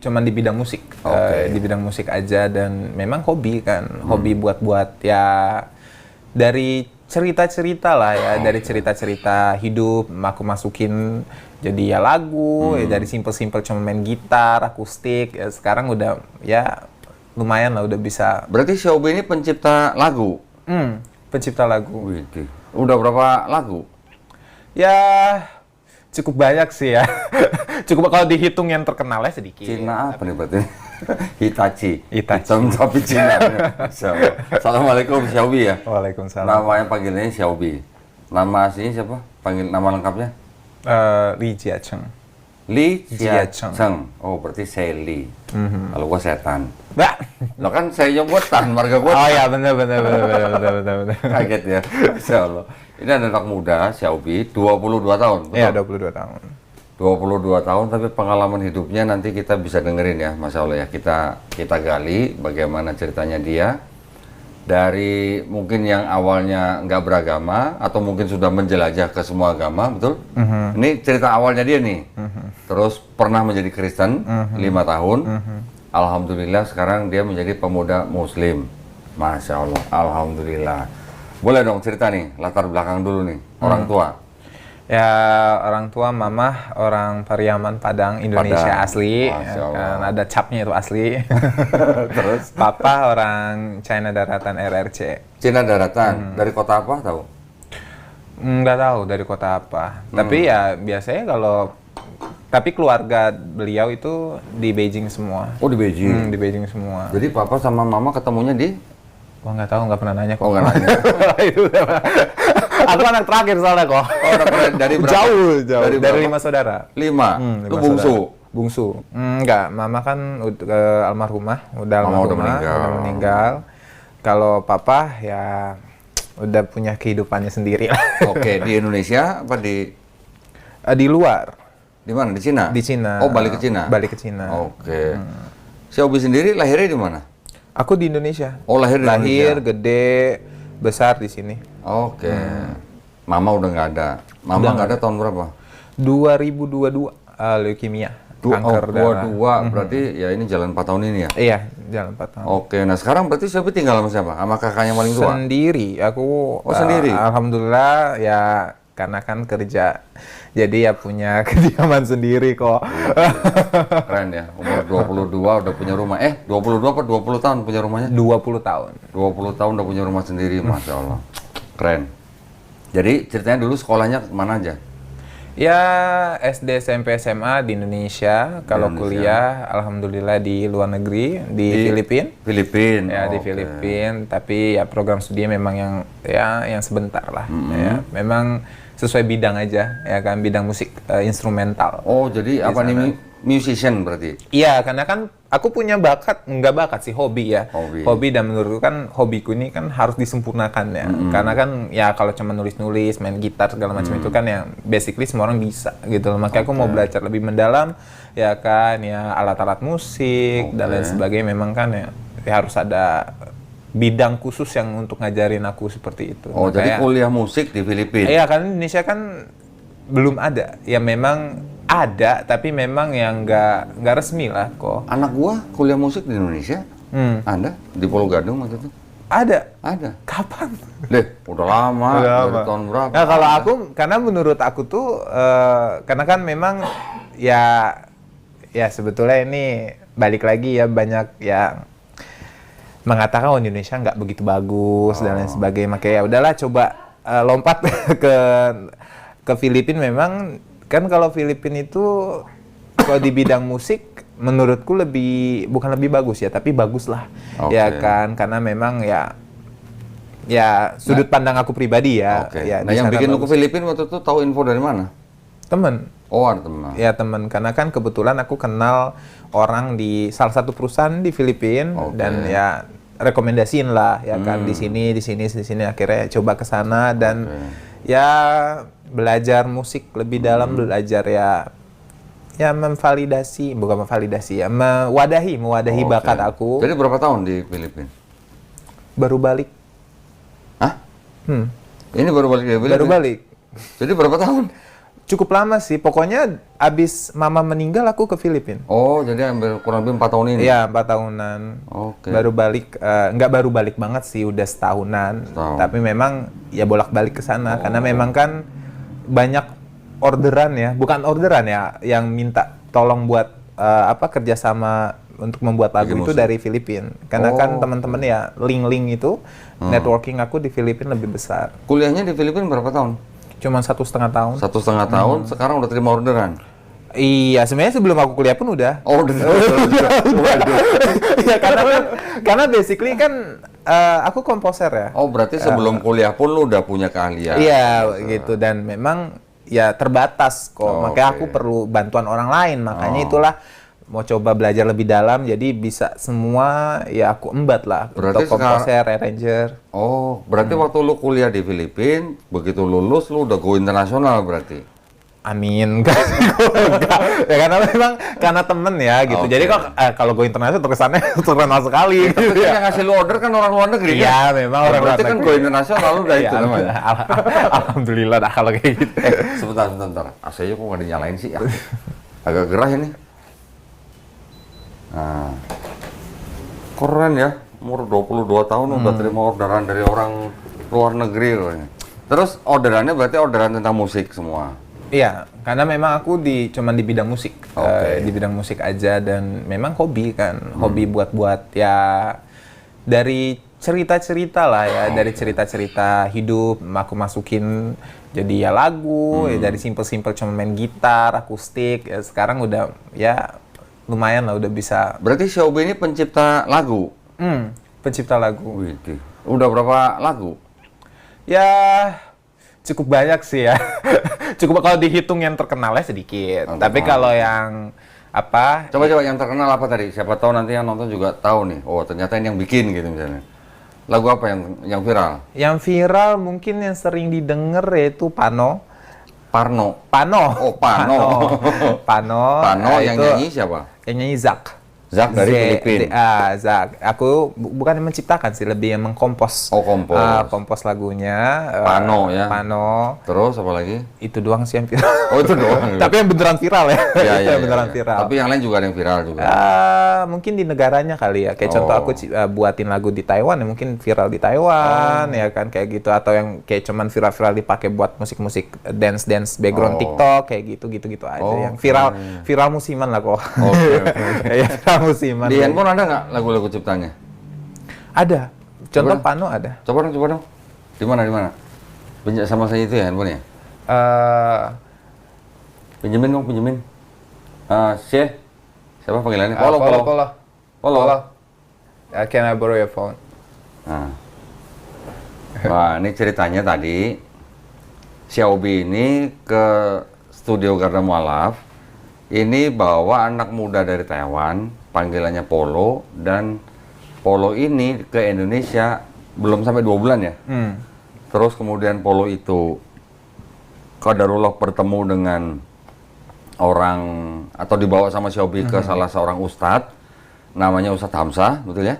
cuman di bidang musik. Di bidang musik aja, dan memang hobi kan. Hobi buat ya dari cerita-cerita lah ya, dari cerita-cerita hidup aku masukin jadi ya lagu, ya dari simple-simple cuma main gitar, akustik, ya sekarang udah ya lumayan lah udah bisa. Berarti Xiaobi ini pencipta lagu? Pencipta lagu. Wih, udah berapa lagu? Ya cukup banyak sih ya. Cukup kalau dihitung yang terkenalnya sedikit. Cina apa nih berarti? Hitachi. Hitachi. Tapi Cina. Assalamualaikum Xiaobi ya. Waalaikumsalam. Namanya panggilannya Xiaobi. Nama aslinya siapa? Nama lengkapnya? Li Jiacheng. Li Jiacheng. Oh, berarti saya Li. Kalau gua setan. Bah. Lo kan saya buat tan marga gua. Oh ya, benar. Kaget ya. Insyaallah. Ini ada anak muda Xiaobi, 22 tahun. Betul? Iya, 22 tahun. 22 tahun, tapi pengalaman hidupnya nanti kita bisa dengerin ya, Masya Allah ya. Kita gali bagaimana ceritanya dia. Dari mungkin yang awalnya nggak beragama, atau mungkin sudah menjelajah ke semua agama, betul? Ini cerita awalnya dia nih. Terus pernah menjadi Kristen, 5 tahun. Alhamdulillah sekarang dia menjadi pemuda Muslim. Masya Allah, Alhamdulillah. Boleh dong cerita nih, latar belakang dulu nih, orang tua. Ya, orang tua mama orang Pariaman Padang Indonesia asli, ya, kan ada capnya itu asli. Terus papa orang China Daratan RRC. Cina Daratan, dari kota apa tahu? Nggak tahu dari kota apa. Tapi ya biasanya tapi keluarga beliau itu di Beijing semua. Oh, di Beijing. Di Beijing semua. Jadi papa sama mama ketemunya di? Wah, nggak tahu, nggak pernah nanya kok. Oh, nggak nanya. Aku anak terakhir soalnya kok. Oh, dari berapa? Jauh. Dari 5 berapa? saudara. 5? Lu Lima bungsu? saudara. Bungsu. Enggak, mama kan almarhumah, udah meninggal. Kalau papa ya udah punya kehidupannya sendiri lah. Oke, di Indonesia apa di luar. Di mana? Di Cina? Di Cina. Oh, balik ke Cina? Balik ke Cina. Oke. Xiaobi sendiri lahirnya di mana? Aku di Indonesia. Oh, lahir di Indonesia? Gede, besar di sini. Oke. Mama udah nggak ada. Mama nggak ada tahun berapa? 2022, leukemia. Kanker darah. Berarti ya ini jalan 4 tahun ini ya? Iya, jalan 4 tahun. Oke, nah sekarang berarti Xiaobi tinggal sama siapa? Sama kakaknya paling tua? Sendiri. Aku sendiri? Alhamdulillah ya, karena kan kerja. Jadi ya punya kediaman sendiri kok. Keren ya, umur 22 udah punya rumah. 22 apa 20 tahun punya rumahnya? 20 tahun. 20 tahun udah punya rumah sendiri, Masya Allah. Keren. Jadi ceritanya dulu sekolahnya kemana aja? Ya SD, SMP, SMA di Indonesia. Kalau kuliah, alhamdulillah di luar negeri, di Filipina. Filipina. Ya, di Filipina. Tapi ya program studi memang yang sebentar lah. Ya, memang sesuai bidang aja, ya kan, bidang musik instrumental. Oh, jadi apa nih, musician berarti? Iya, karena kan aku punya nggak bakat sih, hobi ya. Hobi, dan menurutku kan hobiku ini kan harus disempurnakan ya. Karena kan ya kalau cuma nulis-nulis, main gitar segala macam itu kan ya basically semua orang bisa gitu loh. Makanya aku mau belajar lebih mendalam, ya kan, ya alat-alat musik dan lain sebagainya. Memang kan ya harus ada bidang khusus yang untuk ngajarin aku seperti itu. Oh, jadi kuliah musik di Filipina? Iya, kan Indonesia kan belum ada. Ya memang ada, tapi memang yang nggak resmi lah kok. Anak gua kuliah musik di Indonesia. Ada di Pulau Gadung waktu itu. Ada. Kapan? Udah lama. Dari tahun berapa? Nah, kalau aku, karena menurut aku tuh, karena kan memang ya sebetulnya ini balik lagi ya, banyak yang mengatakan Indonesia nggak begitu bagus dan lain sebagainya. Makanya ya udahlah, coba lompat ke Filipina. Memang kan kalau Filipina itu kalau di bidang musik menurutku bukan lebih bagus ya, tapi bagus lah. Ya kan, karena memang ya sudut pandang aku pribadi ya. Ya, nah, yang bikin lu ke Filipina waktu itu tahu info dari mana? Temen. Oh, ada teman. Ya, temen. Karena kan kebetulan aku kenal orang di salah satu perusahaan di Filipina, dan ya rekomendasiin lah ya kan, di sini akhirnya coba ke sana dan ya belajar musik lebih dalam, belajar ya mewadahi bakat aku. Jadi berapa tahun di Filipina? Baru balik. Hah? Ini baru balik dari Filipina? Baru balik. Jadi berapa tahun? Cukup lama sih, pokoknya abis mama meninggal aku ke Filipina. Oh, jadi hampir kurang lebih 4 tahun ini? Iya, 4 tahunan. Oke. Baru balik, nggak baru balik banget sih, udah setahunan. Setahun. Tapi memang ya bolak-balik ke sana, karena memang kan banyak orderan ya, bukan orderan ya, yang minta tolong buat kerjasama untuk membuat lagu Bikin itu musik. dari Filipina. Karena kan teman-teman ya, link-link itu, networking aku di Filipina lebih besar. Kuliahnya di Filipina berapa tahun? Cuman 1,5 tahun. 1,5 tahun, sekarang udah terima orderan? Iya, sebenarnya sebelum aku kuliah pun udah. Oh, udah. Waduh. Iya, karena basically kan aku komposer ya. Oh, berarti sebelum kuliah pun lu udah punya keahlian? Iya, gitu. Dan memang ya terbatas kok. Oh, Makanya oke. aku perlu bantuan orang lain. Makanya itulah mau coba belajar lebih dalam. Jadi bisa semua ya aku embat lah. Berarti untuk komposer, arranger. Oh, berarti waktu lu kuliah di Filipina, begitu lulus lu udah go internasional berarti? Amin. Enggak. Ya karena memang karena temen ya gitu. Oke. Jadi kalau go internasional terkesannya terkenal sekali. Tapi kan yang ngasih lu order kan orang luar negeri kan? Iya, memang orang luar Berarti kan negeri. go internasional lu udah itu Iya, namanya? Alhamdulillah dah kalau kayak gitu. Sebentar. AC-nya kok nggak dinyalain sih ya? Agak gerah ini. Nah, keren ya. Umur 22 tahun udah terima orderan dari orang luar negeri loh. Terus orderannya berarti orderan tentang musik semua? Iya, karena memang aku cuman di bidang musik. Oke. Di bidang musik aja dan memang hobi kan. Hobi buat ya dari cerita-cerita lah ya, dari cerita-cerita hidup aku masukin jadi ya lagu, ya dari simple-simple cuma main gitar, akustik, ya sekarang udah ya lumayan lah udah bisa Berarti Xiaobi ini pencipta lagu? pencipta lagu. Wih, udah berapa lagu? Ya cukup banyak sih ya. Cukup kalau dihitung yang terkenalnya sedikit. Oh, Tapi terkenal. kalau yang apa? Coba yang terkenal apa tadi? Siapa tahu nanti yang nonton juga tahu nih. Oh, ternyata ini yang bikin gitu misalnya. Lagu apa yang viral? Yang viral mungkin yang sering didengar yaitu Pano. Parno. Pano. Oh, Pano. Pano. Pano Nah, yang itu nyanyi siapa? Yang nyanyi Zak. Zak dari Filipina. Zak. Aku bukan yang menciptakan sih, lebih yang mengkompos. Oh, kompos. Kompos lagunya. Pano ya. Pano. Terus apa lagi? Itu doang sih yang viral. Oh, itu doang. Tapi yang beneran viral ya. Iya, Beneran iya. viral. Tapi yang lain juga ada yang viral juga. Mungkin di negaranya kali ya. Kayak contoh aku buatin lagu di Taiwan ya mungkin viral di Taiwan ya kan kayak gitu, atau yang kayak cuman viral-viral dipakai buat musik-musik dance background TikTok kayak gitu aja yang viral musiman lah kok. Oke. Ya viral musiman. Di handphone ada nggak lagu-lagu ciptanya? Ada. Contoh Coba. Pano ada. Coba dong. Di mana? Pinjam sama saya itu ya handphonenya? Pinjemin dong, pinjemin. Siapa panggilannya? Polo. Can I borrow your phone? Nah. Wah, ini ceritanya tadi Xiaobi ini ke studio Garda Mualaf. Ini bawa anak muda dari Taiwan, panggilannya Polo, dan Polo ini ke Indonesia belum sampai 2 bulan ya. Terus kemudian Polo itu qadarullah bertemu dengan orang atau dibawa sama Xiaobi ke salah seorang ustadz, namanya Ustadz Hamzah, betul ya?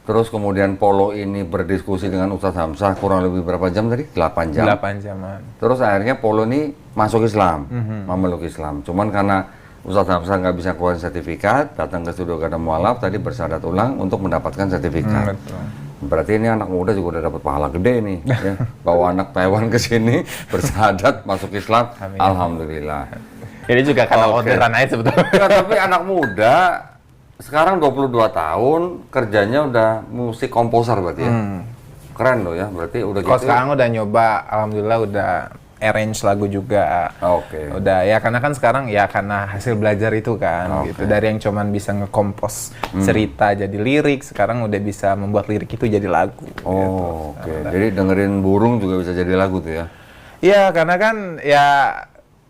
Terus kemudian Polo ini berdiskusi dengan Ustadz Hamzah kurang lebih berapa jam tadi? 8 jam. 8 jaman. Terus akhirnya Polo ini masuk Islam, memeluk Islam. Cuman karena Ustadz Hamzah nggak bisa keluarin sertifikat, datang ke studio Garda Mualaf tadi bersyahadat ulang untuk mendapatkan sertifikat. Betul. Berarti ini anak muda juga udah dapat pahala gede nih, ya. Bawa anak Taiwan ke sini bersyahadat masuk Islam, Amin. Alhamdulillah. Ini juga karena Oke. orderan aja sebetulnya. Ya, tapi anak muda sekarang 22 tahun kerjanya udah musik komposer berarti ya. Keren loh ya, berarti udah Kalau gitu. sekarang udah nyoba, alhamdulillah udah arrange lagu juga. Oke. Udah ya karena kan sekarang ya karena hasil belajar itu kan Oke. gitu. Dari yang cuman bisa ngekompos cerita jadi lirik, sekarang udah bisa membuat lirik itu jadi lagu. Oh, oke. Jadi dengerin burung juga bisa jadi lagu tuh ya. Iya, karena kan ya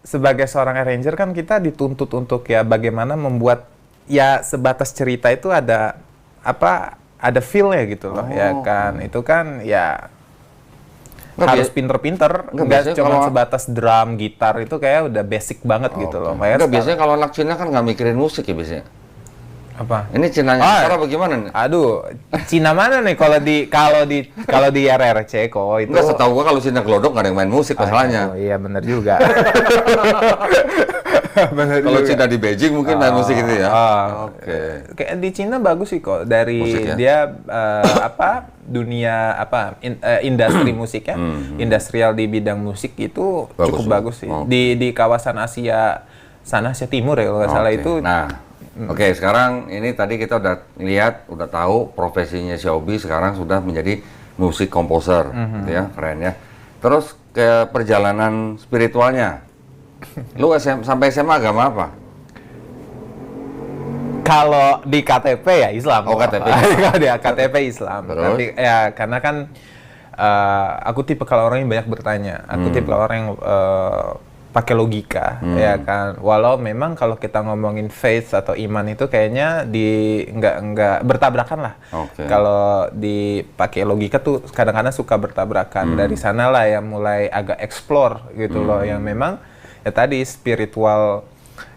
sebagai seorang arranger kan kita dituntut untuk ya bagaimana membuat ya sebatas cerita itu ada ada feel-nya gitu loh ya kan. Itu kan ya harus pinter-pinter, nggak cuma sebatas drum, gitar itu kayak udah basic banget gitu loh. Enggak, biasanya kalau anak Cina kan nggak mikirin musik ya biasanya. Apa? Ini Cinanya Askara bagaimana nih? Aduh, Cina mana nih kalau di RRC kok itu. Enggak, setahu gua kalau Cina Glodok nggak ada yang main musik masalahnya. Oh, iya benar juga. Benar Kalau juga. Cina di Beijing mungkin main musik itu ya. Oke. Kayak di Cina bagus sih kok dari Musik ya? dia dunia industri musik ya, industrial di bidang musik itu Bagus, cukup ya? bagus sih. Di kawasan Asia sana, Asia Timur ya kalau nggak salah Oke. itu. Nah, oke, sekarang ini tadi kita udah lihat, udah tahu profesinya Xiaobi sekarang sudah menjadi musik komposer, gitu ya, keren ya. Terus ke perjalanan spiritualnya, lu sampai SMA agama apa? Kalau di KTP ya Islam. Oh, KTP. Kalau di KTP Islam. Terus? Tapi ya karena kan aku tipe kalau orang yang banyak bertanya. Aku tipe orang yang pakai logika, ya kan. Walau memang kalau kita ngomongin faith atau iman itu kayaknya nggak bertabrakan lah. Oke. Kalau dipakai logika tuh kadang-kadang suka bertabrakan. Dari sanalah yang mulai agak explore gitu loh, yang memang ya tadi spiritual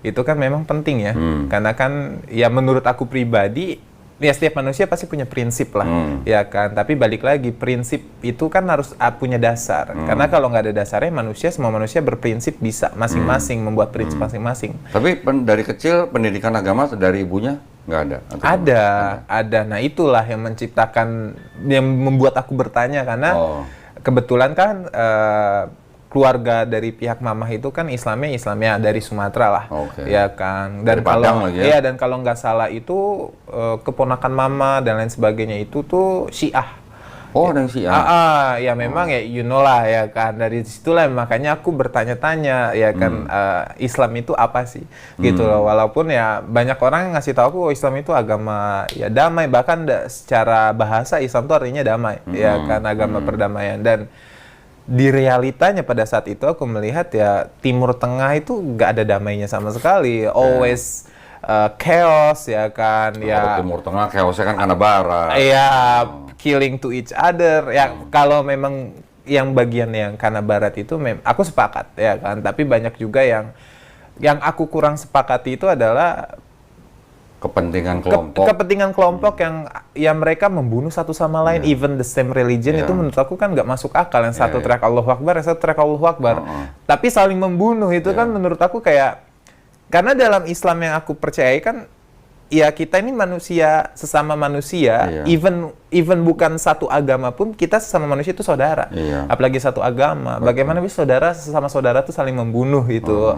itu kan memang penting ya, karena kan ya menurut aku pribadi ya setiap manusia pasti punya prinsip lah, ya kan. Tapi balik lagi prinsip itu kan harus punya dasar, karena kalau nggak ada dasarnya semua manusia berprinsip bisa masing-masing membuat prinsip masing-masing. Tapi dari kecil pendidikan agama dari ibunya nggak ada? Atau Ada. Nah itulah yang yang membuat aku bertanya karena kebetulan kan keluarga dari pihak mamah itu kan Islamnya dari Sumatera lah, ya kan. Dan dari Padang lagi ya? Iya, dan kalau nggak salah itu keponakan mama dan lain sebagainya itu tuh Syiah. Oh, ada yang Syiah. Ya memang ya you know lah ya kan, dari situlah makanya aku bertanya-tanya ya kan, Islam itu apa sih gitu loh. Walaupun ya banyak orang yang ngasih tahu aku Islam itu agama ya damai, bahkan secara bahasa Islam itu artinya damai, ya kan, agama perdamaian. Dan di realitanya pada saat itu aku melihat ya Timur Tengah itu nggak ada damainya sama sekali, always chaos ya kan. Ya Timur Tengah chaosnya kan karena Barat. Iya, killing to each other. Ya kalau memang yang bagian yang karena Barat itu aku sepakat ya kan. Tapi banyak juga yang aku kurang sepakati itu adalah kepentingan kelompok. Kepentingan kelompok yang mereka membunuh satu sama lain, even the same religion, itu menurut aku kan nggak masuk akal. Yang satu teriak Allahu Akbar, yang satu teriak Allahu Akbar. Tapi saling membunuh itu kan menurut aku kayak, karena dalam Islam yang aku percayai kan, ya kita ini manusia, sesama manusia, even bukan satu agama pun, kita sesama manusia itu saudara. Apalagi satu agama. Bagaimana bisa sesama saudara tuh saling membunuh itu?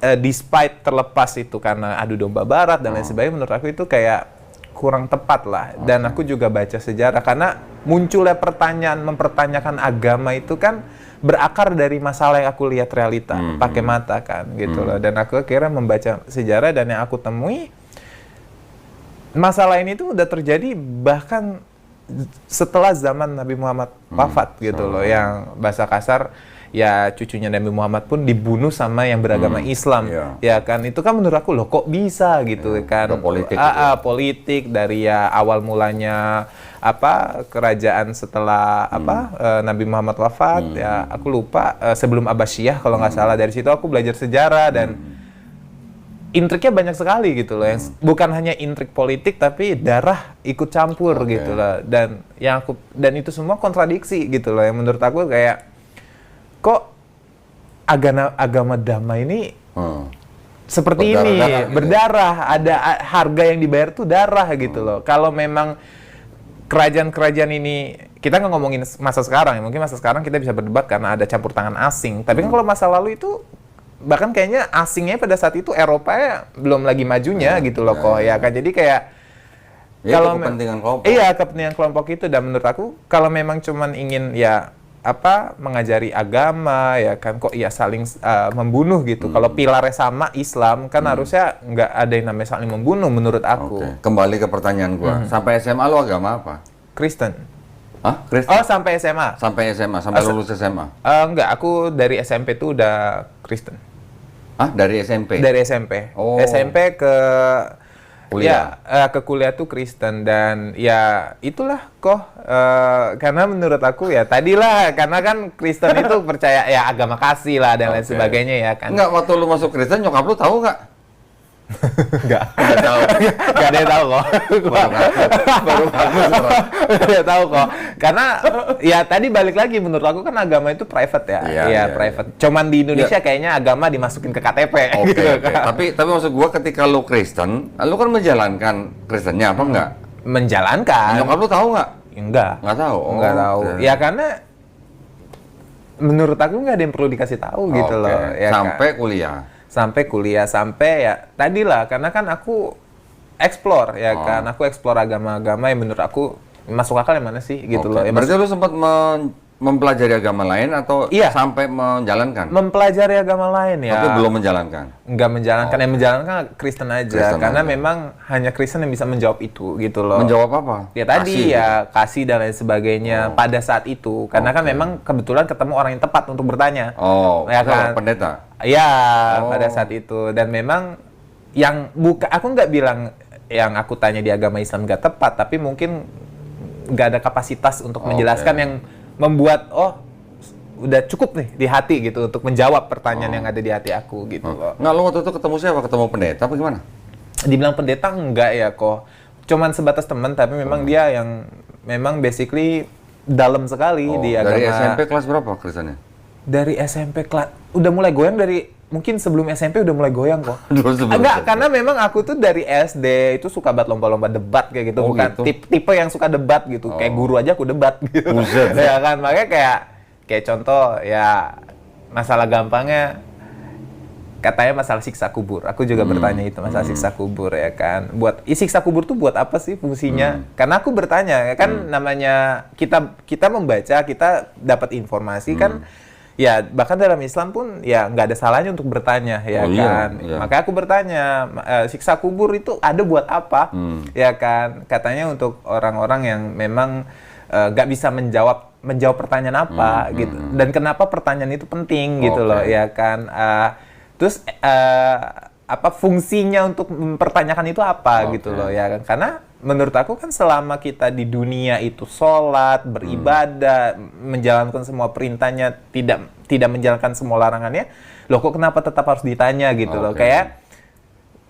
Despite terlepas itu karena adu domba Barat dan lain sebagainya, menurut aku itu kayak kurang tepat lah. Dan aku juga baca sejarah, karena munculnya mempertanyakan agama itu kan berakar dari masalah yang aku lihat realita, pakai mata kan gitu loh. Dan aku akhirnya membaca sejarah, dan yang aku temui masalah ini tuh udah terjadi bahkan setelah zaman Nabi Muhammad wafat gitu loh, yang bahasa kasar ya cucunya Nabi Muhammad pun dibunuh sama yang beragama Islam, ya kan. Itu kan menurut aku loh kok bisa gitu kan. Politik dari ya awal mulanya kerajaan setelah Nabi Muhammad wafat, ya aku lupa, sebelum Abbasiyah kalau nggak salah. Dari situ aku belajar sejarah, dan intriknya banyak sekali gitu loh, yang bukan hanya intrik politik tapi darah ikut campur gitu loh. Dan itu semua kontradiksi gitu loh, yang menurut aku kayak kok agama damai ini seperti ini, berdarah, ada harga yang dibayar tuh darah gitu loh. Kalau memang kerajaan-kerajaan ini, kita nggak ngomongin masa sekarang ya, mungkin masa sekarang kita bisa berdebat karena ada campur tangan asing. Tapi kan kalau masa lalu itu, bahkan kayaknya asingnya pada saat itu Eropa ya belum lagi majunya gitu loh kok, ya kan. Jadi kayak kalau kepentingan kelompok. Iya, kepentingan kelompok itu. Dan menurut aku kalau memang cuman ingin ya mengajari agama ya kan, kok ya saling membunuh gitu. Kalau pilarnya sama Islam kan harusnya nggak ada yang namanya saling membunuh menurut aku. Kembali ke pertanyaan gua, sampai SMA lo agama apa? Kristen. Hah? Kristen? Oh, sampai SMA? Sampai SMA, sampai lulus SMA? Enggak, aku dari SMP tuh udah Kristen. Dari SMP? Dari SMP. SMP ke kuliah. Ya, ke kuliah tuh Kristen. Dan ya itulah kok, karena menurut aku ya tadilah, karena kan Kristen itu percaya ya agama kasih lah dan lain sebagainya ya kan. Enggak, waktu lu masuk Kristen nyokap lu tahu nggak? Nggak tahu. Nggak ada yang tahu kok. Baru ngaku. Nggak ada yang tahu kok. Karena ya tadi balik lagi, menurut aku kan agama itu private ya. Iya, private. Cuman di Indonesia kayaknya agama dimasukin ke KTP. Oke, gitu oke. kan. Tapi maksud gua ketika lu Kristen, lu kan menjalankan Kristennya apa enggak? Menjalankan. Nyokap lu tahu nggak? Enggak. Nggak tahu. Nggak tahu. Oke. Ya karena menurut aku nggak ada yang perlu dikasih tahu gitu Oke. loh. Ya Sampai kan? kuliah. Sampai kuliah, sampai ya tadi lah, karena kan aku explore ya kan, aku explore agama-agama yang menurut aku masuk akal yang mana sih gitu Oke. loh. Ya, Berarti lu sempat mempelajari agama lain atau Iya. sampai menjalankan? mempelajari agama lain ya. Tapi belum menjalankan. Nggak menjalankan, yang menjalankan Kristen aja, Kristen karena aja. memang hanya Kristen yang bisa menjawab itu gitu loh. Menjawab apa? Ya tadi Kasih, ya kasih dan lain sebagainya pada saat itu, karena kan memang kebetulan ketemu orang yang tepat untuk bertanya. Oh, Ya itu kan? pendeta. Ya, Oh. pada saat itu. Dan memang yang aku nggak bilang yang aku tanya di agama Islam nggak tepat, tapi mungkin nggak ada kapasitas untuk menjelaskan yang membuat udah cukup nih di hati gitu untuk menjawab pertanyaan yang ada di hati aku gitu loh. Nggak, lu waktu itu ketemu siapa? Ketemu pendeta apa gimana? Dibilang pendeta enggak ya kok. Cuman sebatas teman, tapi memang dia yang memang basically dalam sekali di agama. Dari SMP kelas berapa Kristennya? Dari SMP kelas udah mulai goyang, dari mungkin sebelum SMP udah mulai goyang kok. Dulu sebelum Enggak, SMP. karena memang aku tuh dari SD itu suka banget lomba-lomba debat kayak gitu. Oh, Bukan gitu? tipe yang suka debat gitu. Kayak guru aja aku debat gitu. Buset. Ya kan, makanya kayak contoh ya, masalah gampangnya katanya masalah siksa kubur. Aku juga bertanya itu, masalah siksa kubur ya kan. Siksa kubur tuh buat apa sih fungsinya? Karena aku bertanya, ya kan namanya kita membaca, kita dapat informasi kan. Ya, bahkan dalam Islam pun ya nggak ada salahnya untuk bertanya, ya Oh, iya, kan. iya. Makanya aku bertanya, siksa kubur itu ada buat apa? Ya kan. Katanya untuk orang-orang yang memang nggak bisa menjawab pertanyaan apa gitu. Dan kenapa pertanyaan itu penting gitu loh, ya kan. Terus apa fungsinya untuk mempertanyakan itu apa gitu loh, ya kan. Karena menurut aku kan selama kita di dunia itu sholat, beribadah, menjalankan semua perintahnya, tidak menjalankan semua larangannya, loh kok kenapa tetap harus ditanya gitu loh. Kayak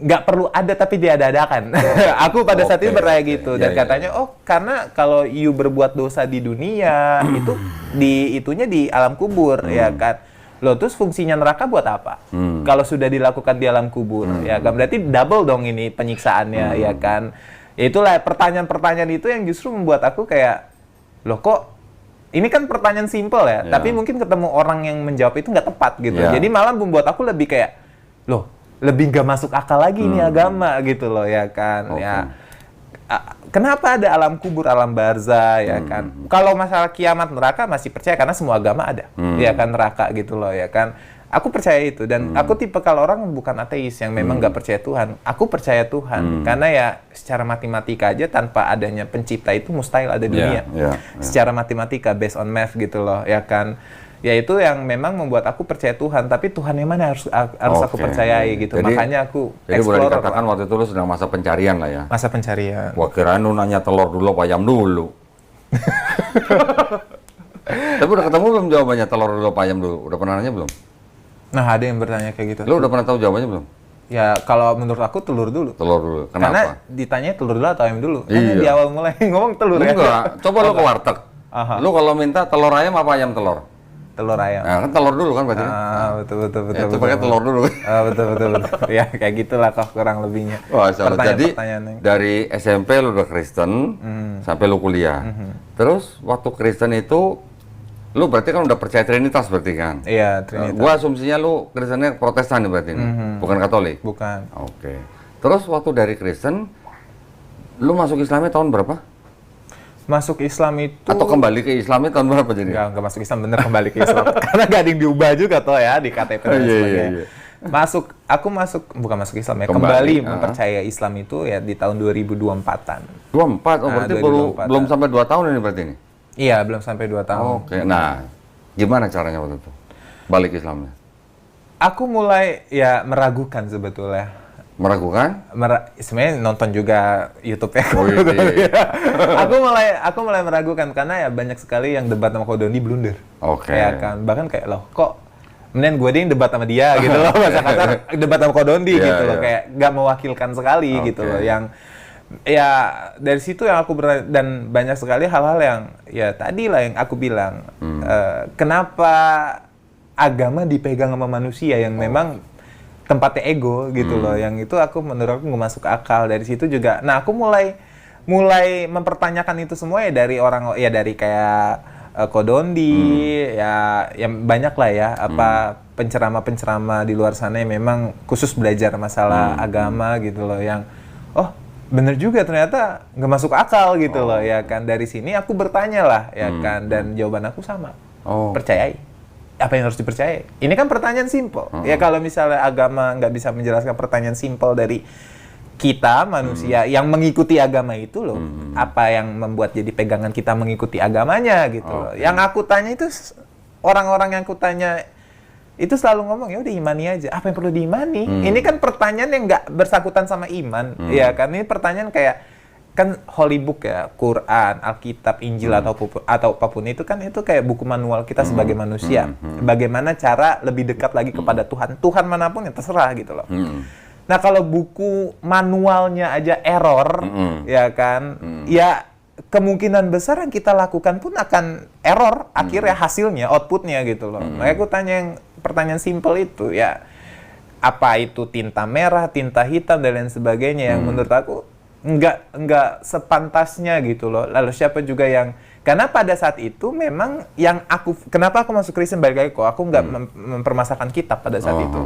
nggak perlu ada tapi diada-adakan. Aku pada saat itu bertanya gitu. Dan katanya, karena kalau you berbuat dosa di dunia, itu itunya di alam kubur, ya kan. Loh, terus fungsinya neraka buat apa? Kalau sudah dilakukan di alam kubur, ya kan. Berarti double dong ini penyiksaannya, ya kan. Itulah pertanyaan-pertanyaan itu yang justru membuat aku kayak, loh kok ini kan pertanyaan simpel ya, tapi mungkin ketemu orang yang menjawab itu nggak tepat gitu. Jadi malah membuat aku lebih kayak, loh, lebih nggak masuk akal lagi ini agama gitu loh, ya kan. Ya, kenapa ada alam kubur, alam barzah, ya kan. Kalau masalah kiamat neraka masih percaya karena semua agama ada, ya kan, neraka gitu loh, ya kan. Aku percaya itu, dan aku tipe kalau orang bukan ateis yang memang nggak percaya Tuhan. Aku percaya Tuhan karena ya secara matematika aja tanpa adanya pencipta itu mustahil ada dunia. Secara matematika based on math gitu loh, ya kan. Ya itu yang memang membuat aku percaya Tuhan, tapi Tuhan yang mana harus aku percayai gitu. Jadi, makanya aku jadi boleh explorer dikatakan lah. waktu itu lu sedang masa pencarian lah ya. Masa pencarian. Wah, kirain lu nanya telur dulu apa ayam dulu. Tapi udah ketemu belum jawabannya telur dulu apa ayam dulu? Udah pernah nanya belum? Nah, ada yang bertanya kayak gitu. Lu udah pernah tahu jawabannya belum? Ya kalau menurut aku telur dulu. Telur dulu. Karena Kenapa? ditanya telur dulu atau ayam dulu. Kan Iya. di awal mulai ngomong telur ya. Enggak. Coba lu ke warteg. Aha. Lu kalau minta telur ayam apa ayam telur? Telur ayam. Nah, kan telur dulu kan berarti. Betul. Ya, itu pakai telur dulu. Betul. Ya kayak gitulah kok kurang lebihnya. Wah, insya Allah. Jadi Pertanyaan-pertanyaannya. dari SMP lu udah Kristen sampai lu kuliah. Terus waktu Kristen itu lu berarti kan udah percaya Trinitas berarti kan? Iya, Trinitas. Gua asumsinya lu Kristennya Protestan nih berarti, bukan Katolik? Bukan. Oke. Terus waktu dari Kristen, lu masuk Islamnya tahun berapa? Masuk Islam itu Atau kembali ke Islamnya tahun berapa jadi? enggak masuk Islam, bener kembali ke Islam. Karena gak ada yang diubah juga toh ya di KTP dan sebagainya. Iya. Aku bukan masuk Islam ya, Kembali, kembali mempercayai Islam itu ya di tahun 2024-an. 24, oh berarti 2024. belum sampai 2 tahun ini berarti ini? Iya, belum sampai 2 tahun. Oke, nah gimana caranya waktu itu? Balik Islamnya? Aku mulai ya meragukan sebetulnya. Meragukan? Sebenarnya nonton juga YouTube ya. Oh, iya. aku mulai meragukan karena ya banyak sekali yang debat sama Kodoni blunder. Oke. Ya kan, bahkan kayak loh kok mending gue ding debat sama dia gitu loh, bahasa kasar debat sama Kodondi gitu loh, kayak nggak mewakilkan sekali gitu loh. Yang ya dari situ yang aku dan banyak sekali hal-hal yang ya tadi lah yang aku bilang, kenapa agama dipegang sama manusia yang memang tempatnya ego gitu loh, yang itu menurut aku nggak masuk akal. Dari situ juga, nah aku mulai mempertanyakan itu semua ya dari orang, ya dari kayak Kodondi, ya yang banyak lah ya, penceramah-penceramah di luar sana yang memang khusus belajar masalah agama gitu loh, yang bener juga ternyata nggak masuk akal gitu loh, ya kan. Dari sini aku bertanya lah, ya kan, dan jawaban aku sama, percayai. Apa yang harus dipercayai? Ini kan pertanyaan simpel. Ya kalau misalnya agama nggak bisa menjelaskan pertanyaan simpel dari kita manusia yang mengikuti agama itu loh, apa yang membuat jadi pegangan kita mengikuti agamanya gitu loh. Yang aku tanya itu, orang-orang yang aku tanya itu selalu ngomong, ya udah imani aja. Apa yang perlu diimani? Ini kan pertanyaan yang nggak bersangkutan sama iman, ya kan? Ini pertanyaan kayak, kan holy book ya, Quran, Alkitab, Injil atau apapun itu kan, itu kayak buku manual kita sebagai manusia. Bagaimana cara lebih dekat lagi kepada Tuhan. Tuhan manapun yang terserah gitu loh. Nah kalau buku manualnya aja error, ya kan, ya kemungkinan besar yang kita lakukan pun akan error, akhirnya hasilnya, outputnya gitu loh. Makanya aku tanya yang pertanyaan simpel itu, ya apa itu tinta merah, tinta hitam, dan lain sebagainya, yang menurut aku nggak sepantasnya gitu loh. Lalu siapa juga yang, karena pada saat itu memang yang kenapa aku masuk Kristen, balik lagi kok, aku nggak mempermasalahkan kitab pada saat itu.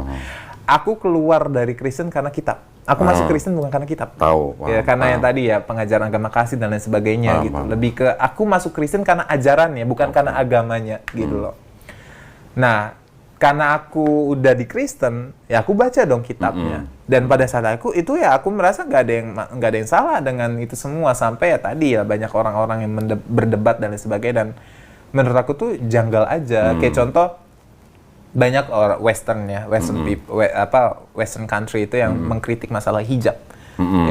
Aku keluar dari Kristen karena kitab. Aku masuk Kristen bukan karena kitab. Ya, karena yang tadi ya, pengajaran agama kasih dan lain sebagainya gitu. Lebih ke aku masuk Kristen karena ajarannya, bukan karena agamanya gitu loh. Nah, karena aku udah di Kristen, ya aku baca dong kitabnya. Dan pada saat itu ya aku merasa nggak ada yang salah dengan itu semua, sampai ya tadi ya banyak orang-orang yang berdebat dan lain sebagainya, dan menurut aku tuh janggal aja. Kayak contoh, banyak orang Western country itu yang mengkritik masalah hijab,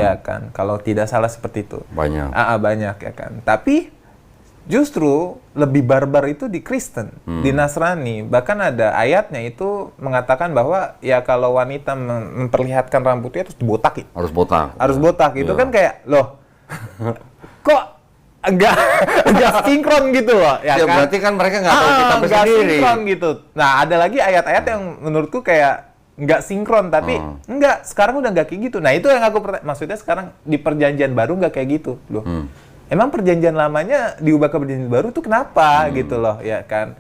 ya kan, kalau tidak salah seperti itu. Banyak ya kan. Tapi justru lebih barbar itu di Kristen, di Nasrani. Bahkan ada ayatnya itu mengatakan bahwa ya kalau wanita memperlihatkan rambutnya terus dibotakin. Harus botak. Itu kan kayak, loh, kok enggak sinkron gitu loh, ya kan? Berarti kan mereka nggak tahu kitabnya sendiri. sinkron Gitu. Nah, ada lagi ayat-ayat yang menurutku kayak nggak sinkron, tapi sekarang udah nggak kayak gitu. Nah, itu yang aku maksudnya sekarang di perjanjian baru nggak kayak gitu loh. Emang perjanjian lamanya diubah ke perjanjian baru tuh kenapa gitu loh, ya kan?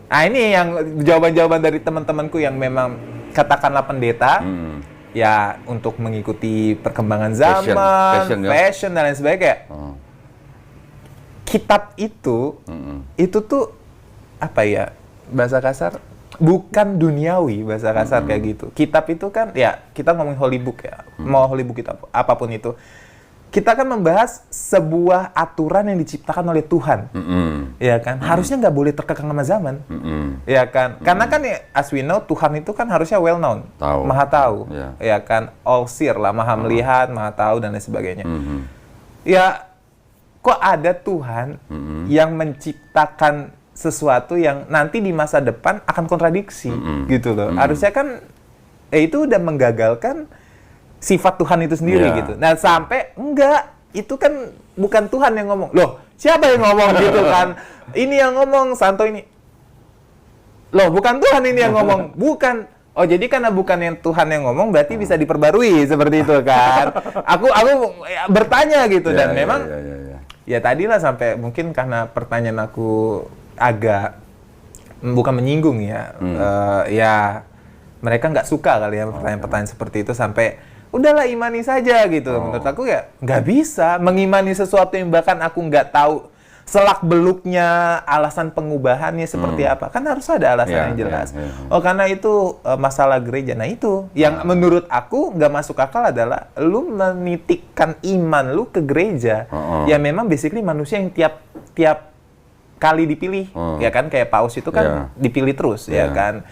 Nah, ini yang jawaban-jawaban dari teman-temanku yang memang katakanlah pendeta, ya untuk mengikuti perkembangan zaman, fashion dan lain sebagainya. Kitab itu tuh apa ya, bahasa kasar, bukan duniawi, bahasa kasar kayak gitu. Kitab itu kan, ya kita ngomongin holy book ya, mau holy book itu apapun itu, kita kan membahas sebuah aturan yang diciptakan oleh Tuhan, ya kan, harusnya nggak boleh terkekang sama zaman, ya kan, karena kan ya, as we know, Tuhan itu kan harusnya well known, maha tahu, ya kan, all seer lah, maha melihat, maha tahu dan lain sebagainya. Ya, kok ada Tuhan yang menciptakan sesuatu yang nanti di masa depan akan kontradiksi, gitu loh. Harusnya kan, itu udah menggagalkan sifat Tuhan itu sendiri gitu. Nah, sampai enggak, itu kan bukan Tuhan yang ngomong. Loh, siapa yang ngomong gitu kan? Ini yang ngomong, Santo ini. Loh, bukan Tuhan ini yang ngomong. Bukan. Oh, jadi karena bukan yang Tuhan yang ngomong, berarti bisa diperbarui seperti itu kan? Aku ya, bertanya gitu, dan memang ya tadilah sampai mungkin karena pertanyaan aku agak bukan menyinggung ya, ya mereka nggak suka kali ya pertanyaan-pertanyaan seperti itu, sampai udahlah imani saja gitu. Menurut aku ya nggak bisa mengimani sesuatu yang bahkan aku nggak tahu selak beluknya, alasan pengubahannya seperti apa. Kan harus ada alasan yang jelas. Oh, karena itu masalah gereja. Nah, itu yang menurut aku nggak masuk akal adalah lu menitikkan iman lu ke gereja. Ya memang basically manusia yang tiap kali dipilih, ya kan, kayak Paus itu kan dipilih terus, ya kan.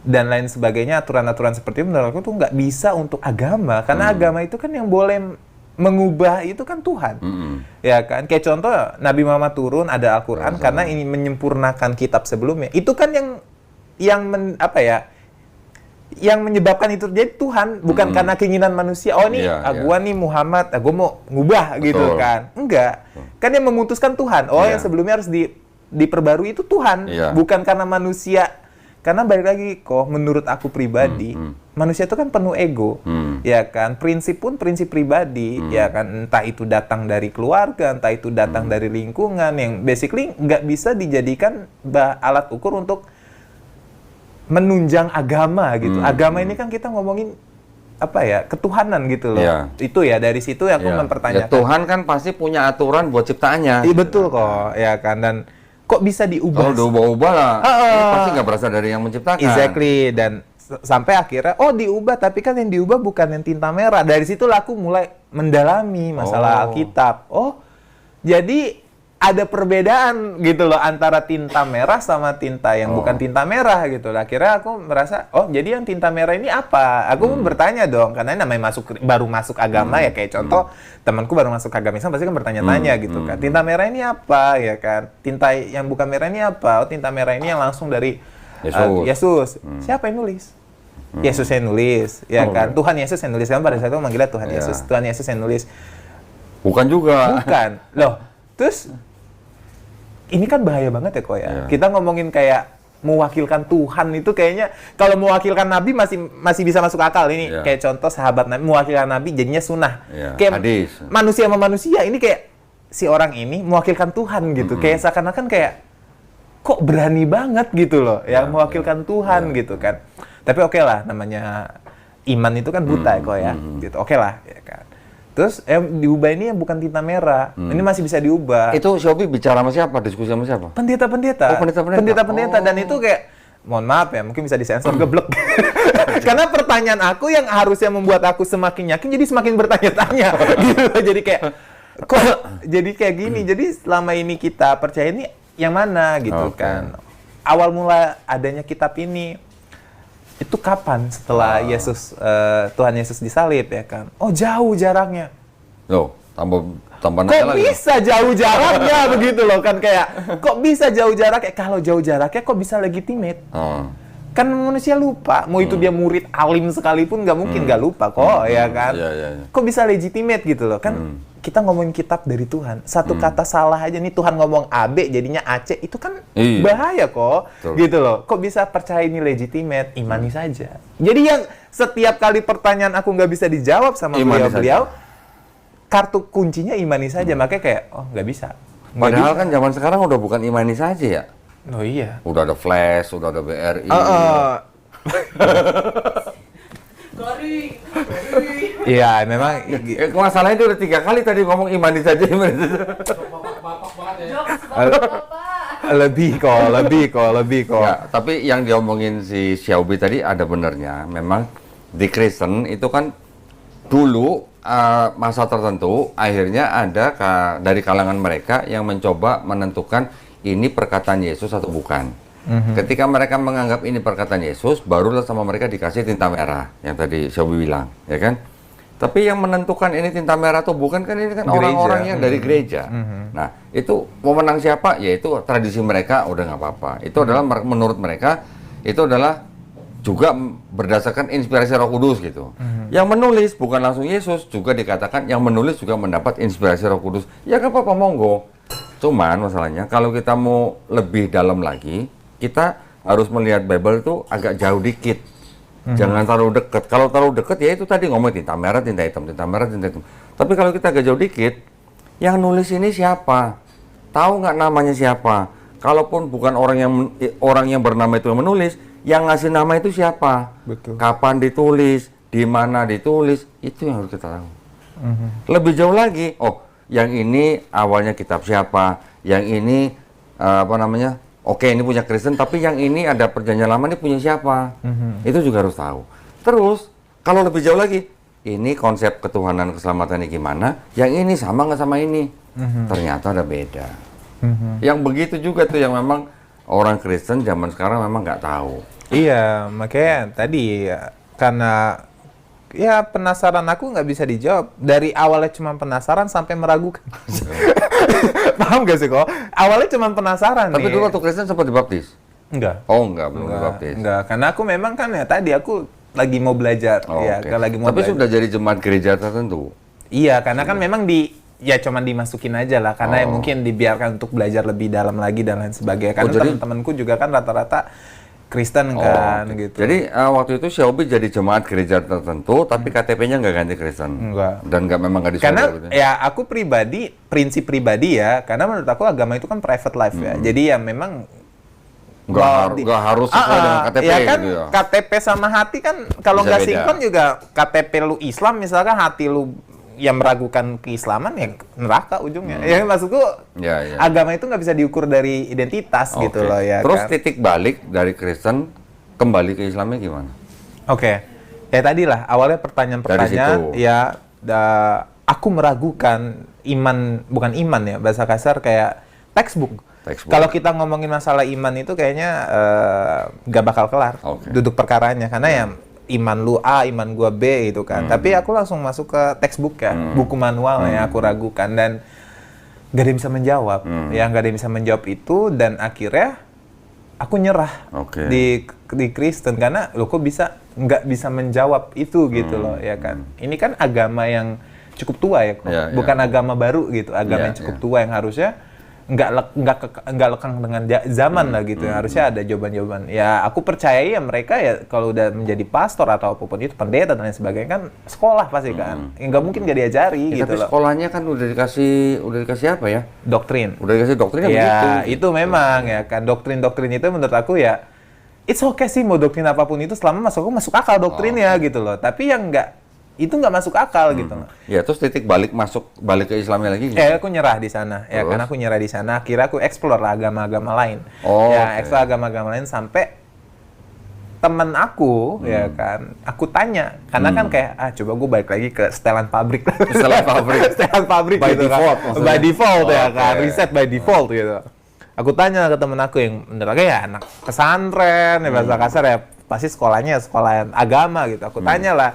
Dan lain sebagainya, aturan-aturan seperti itu menurut aku tuh nggak bisa untuk agama, karena agama itu kan yang boleh mengubah itu kan Tuhan, ya kan. Kayak contoh Nabi Muhammad turun, ada Al-Quran karena ini menyempurnakan kitab sebelumnya. Itu kan yang yang menyebabkan itu terjadi Tuhan, bukan karena keinginan manusia. Oh nih, gua nih Muhammad, gua mau ngubah gitu kan. Enggak. Kan yang memutuskan Tuhan. Oh, yang sebelumnya harus diperbarui itu Tuhan, bukan karena manusia. Karena balik lagi kok, menurut aku pribadi, manusia itu kan penuh ego, ya kan. Prinsip pun prinsip pribadi, ya kan. Entah itu datang dari keluarga, entah itu datang dari lingkungan, yang basically nggak bisa dijadikan alat ukur untuk menunjang agama gitu. Agama ini kan kita ngomongin ketuhanan gitu loh. Itu ya dari situ aku mempertanyakan. Tuhan kan pasti punya aturan buat ciptaannya. Iya betul kok, ya kan. Dan kok bisa diubah? Kalau diubah-ubah lah, ini pasti nggak berasal dari yang menciptakan. Exactly, dan sampai akhirnya, diubah, tapi kan yang diubah bukan yang tinta merah. Dari situ aku mulai mendalami masalah Alkitab. Jadi ada perbedaan gitu loh antara tinta merah sama tinta yang bukan tinta merah gitu loh. Akhirnya aku merasa, jadi yang tinta merah ini apa? Aku bertanya dong, karena namanya baru masuk agama ya, kayak contoh temanku baru masuk agama Islam pasti kan bertanya-tanya gitu kan. Tinta merah ini apa ya kan? Tinta yang bukan merah ini apa? Tinta merah ini yang langsung dari Yesus. Siapa yang nulis? Yesus yang nulis, ya kan? Tuhan Yesus yang nulis. Kan pada saat itu manggilnya Tuhan Yesus. Tuhan Yesus yang nulis. Bukan juga. Bukan. Loh, terus ini kan bahaya banget ya kok ya. Kita ngomongin kayak mewakilkan Tuhan itu kayaknya kalau mewakilkan Nabi masih bisa masuk akal ini. Kayak contoh sahabat Nabi mewakilkan Nabi jadinya sunnah. Kayak hadis. Manusia sama manusia ini kayak si orang ini mewakilkan Tuhan gitu. Kayak seakan-akan kayak kok berani banget gitu loh yang mewakilkan Tuhan gitu kan. Tapi oke lah, namanya iman itu kan buta kok ya. Gitu. Oke lah ya kan. Terus diubah ini yang bukan tinta merah. Ini masih bisa diubah. Itu Shopee bicara sama siapa? Diskusi sama siapa? Pendeta-pendeta. Pendeta-pendeta. Dan itu kayak, mohon maaf ya, mungkin bisa disensor geblek. Karena pertanyaan aku yang harusnya membuat aku semakin yakin, jadi semakin bertanya-tanya. Gitu. Jadi kayak, kok jadi kayak gini? Jadi selama ini kita percaya ini yang mana gitu kan. Awal mula adanya kitab ini, itu kapan setelah Tuhan Yesus disalib ya kan? Jauh jaraknya. Loh, tambah kok bisa jauh jaraknya begitu loh kan, kayak kok bisa jauh jaraknya? Kalau jauh jaraknya kok bisa legitimate? Kan manusia lupa. Mau itu dia murid alim sekalipun nggak mungkin nggak lupa kok, ya kan? Kok bisa legitimate gitu loh kan? Kita ngomongin kitab dari Tuhan. Satu kata salah aja nih, Tuhan ngomong AB jadinya AC, itu kan bahaya kok. Gitu loh. Kok bisa percaya ini legitimate? Imani saja. Jadi yang setiap kali pertanyaan aku nggak bisa dijawab sama beliau-beliau, kartu kuncinya imani saja. Makanya kayak, nggak bisa. Padahal kan zaman sekarang udah bukan imani saja ya. Oh iya. Udah ada Flash, udah ada BRI. Iya, memang. Masalahnya itu udah 3 kali tadi ngomong imani saja. Lebih kok. Ya, tapi yang diomongin si Xiaobi tadi ada benernya. Memang di Kristen itu kan dulu masa tertentu akhirnya ada dari kalangan mereka yang mencoba menentukan ini perkataan Yesus atau bukan. Ketika mereka menganggap ini perkataan Yesus, barulah sama mereka dikasih tinta merah yang tadi Xiaobi bilang, ya kan? Tapi yang menentukan ini tinta merah atau bukan kan ini kan orang-orang yang dari gereja. Nah, itu pemenang siapa? Ya itu tradisi mereka, udah nggak apa-apa. Itu adalah menurut mereka itu adalah juga berdasarkan inspirasi Roh Kudus gitu. Yang menulis bukan langsung Yesus, juga dikatakan yang menulis juga mendapat inspirasi Roh Kudus. Ya nggak apa-apa, monggo. Cuman masalahnya kalau kita mau lebih dalam lagi, kita harus melihat Bible itu agak jauh dikit. Jangan terlalu dekat. Kalau terlalu dekat ya itu tadi ngomong tinta merah, tinta hitam, tinta merah, tinta hitam. Tapi kalau kita agak jauh dikit, yang nulis ini siapa? Tahu nggak namanya siapa? Kalaupun bukan orang yang bernama itu yang menulis, yang ngasih nama itu siapa? Betul. Kapan ditulis? Di mana ditulis? Itu yang harus kita tahu. Lebih jauh lagi, yang ini awalnya kitab siapa? Yang ini Oke, ini punya Kristen, tapi yang ini ada perjanjian lama, ini punya siapa? Itu juga harus tahu. Terus, kalau lebih jauh lagi, ini konsep ketuhanan keselamatan ini gimana? Yang ini sama nggak sama ini? Ternyata ada beda. Yang begitu juga tuh yang memang orang Kristen zaman sekarang memang nggak tahu. Iya, makanya tadi karena ya penasaran aku nggak bisa dijawab. Dari awalnya cuma penasaran sampai meragukan. Paham gak sih kok? Awalnya cuma penasaran. Tapi nih. dulu waktu Kristen sempat dibaptis? Enggak. Oh, belum dibaptis. Enggak, karena aku memang kan ya tadi aku lagi mau belajar, ya, Oke. lagi mau Tapi belajar. sudah jadi jemaat gereja tertentu. Iya, karena kan memang ya cuman dimasukin aja lah, karena ya mungkin dibiarkan untuk belajar lebih dalam lagi dan lain sebagainya. Karena jadi- teman-temanku juga kan rata-rata Kristen kan, Oke. gitu. Jadi waktu itu Xiaobi jadi jemaat gereja tertentu, tapi KTP-nya nggak ganti Kristen. Enggak. Dan memang nggak disuruh. Karena gitu. ya aku pribadi, prinsip pribadi ya, karena menurut aku agama itu kan private life ya. Jadi ya memang Nggak harus sesuai dengan KTP ya kan, gitu ya. KTP sama hati kan kalau Bisa nggak beda. sinkron juga KTP lu Islam misalkan hati lu yang meragukan keislaman ya neraka ujungnya. Ya maksudku Ya. agama itu nggak bisa diukur dari identitas gitu Oke. loh ya. Terus kan? titik balik dari Kristen kembali ke Islamnya gimana? Oke, ya tadi lah awalnya Dari pertanyaan-pertanyaan situ. ya aku meragukan bukan iman ya, bahasa kasar kayak textbook. Kalau kita ngomongin masalah iman itu kayaknya gak bakal kelar Oke. duduk perkaranya, karena ya iman lu A, iman gua B gitu kan. Tapi aku langsung masuk ke textbook ya, buku manual yang aku ragukan dan gak ada yang bisa menjawab. Ya gak ada yang bisa menjawab itu dan akhirnya aku nyerah Oke. di Kristen karena lo kok bisa nggak bisa menjawab itu gitu loh ya kan. Ini kan agama yang cukup tua ya kok, Ya, ya. bukan agama baru gitu, agama Ya, yang cukup ya. tua yang harusnya nggak lekang dengan zaman lah gitu. Harusnya ada jawaban-jawaban. Ya aku percaya ya mereka ya kalau udah menjadi pastor atau apapun itu pendeta dan lain sebagainya kan sekolah pasti kan. Nggak mungkin nggak diajari Ya, gitu tapi loh. sekolahnya kan udah dikasih apa ya? Doktrin. Udah dikasih doktrinnya begitu. Ya, itu memang ya kan doktrin-doktrin itu menurut aku ya it's okay sih mau doktrin apapun itu selama masuk akal doktrinnya gitu loh. Tapi yang nggak masuk akal gitu loh. Ya, terus titik balik ke Islamnya lagi. Aku nyerah di sana ya, Terus? karena aku nyerah di sana. Akhirnya aku explore lah agama-agama lain. Oh, ya, oke. explore agama-agama lain sampai temen aku ya kan, aku tanya karena kan kayak coba gue balik lagi ke setelan pabrik. Setelan pabrik. Setelan pabrik By gitu default, kan. maksudnya. By default ya Oke. kan, reset by default gitu. Aku tanya ke temen aku yang menurut aku ya anak pesantren ya bahasa kasar ya pasti sekolahnya sekolah agama gitu. Aku tanya lah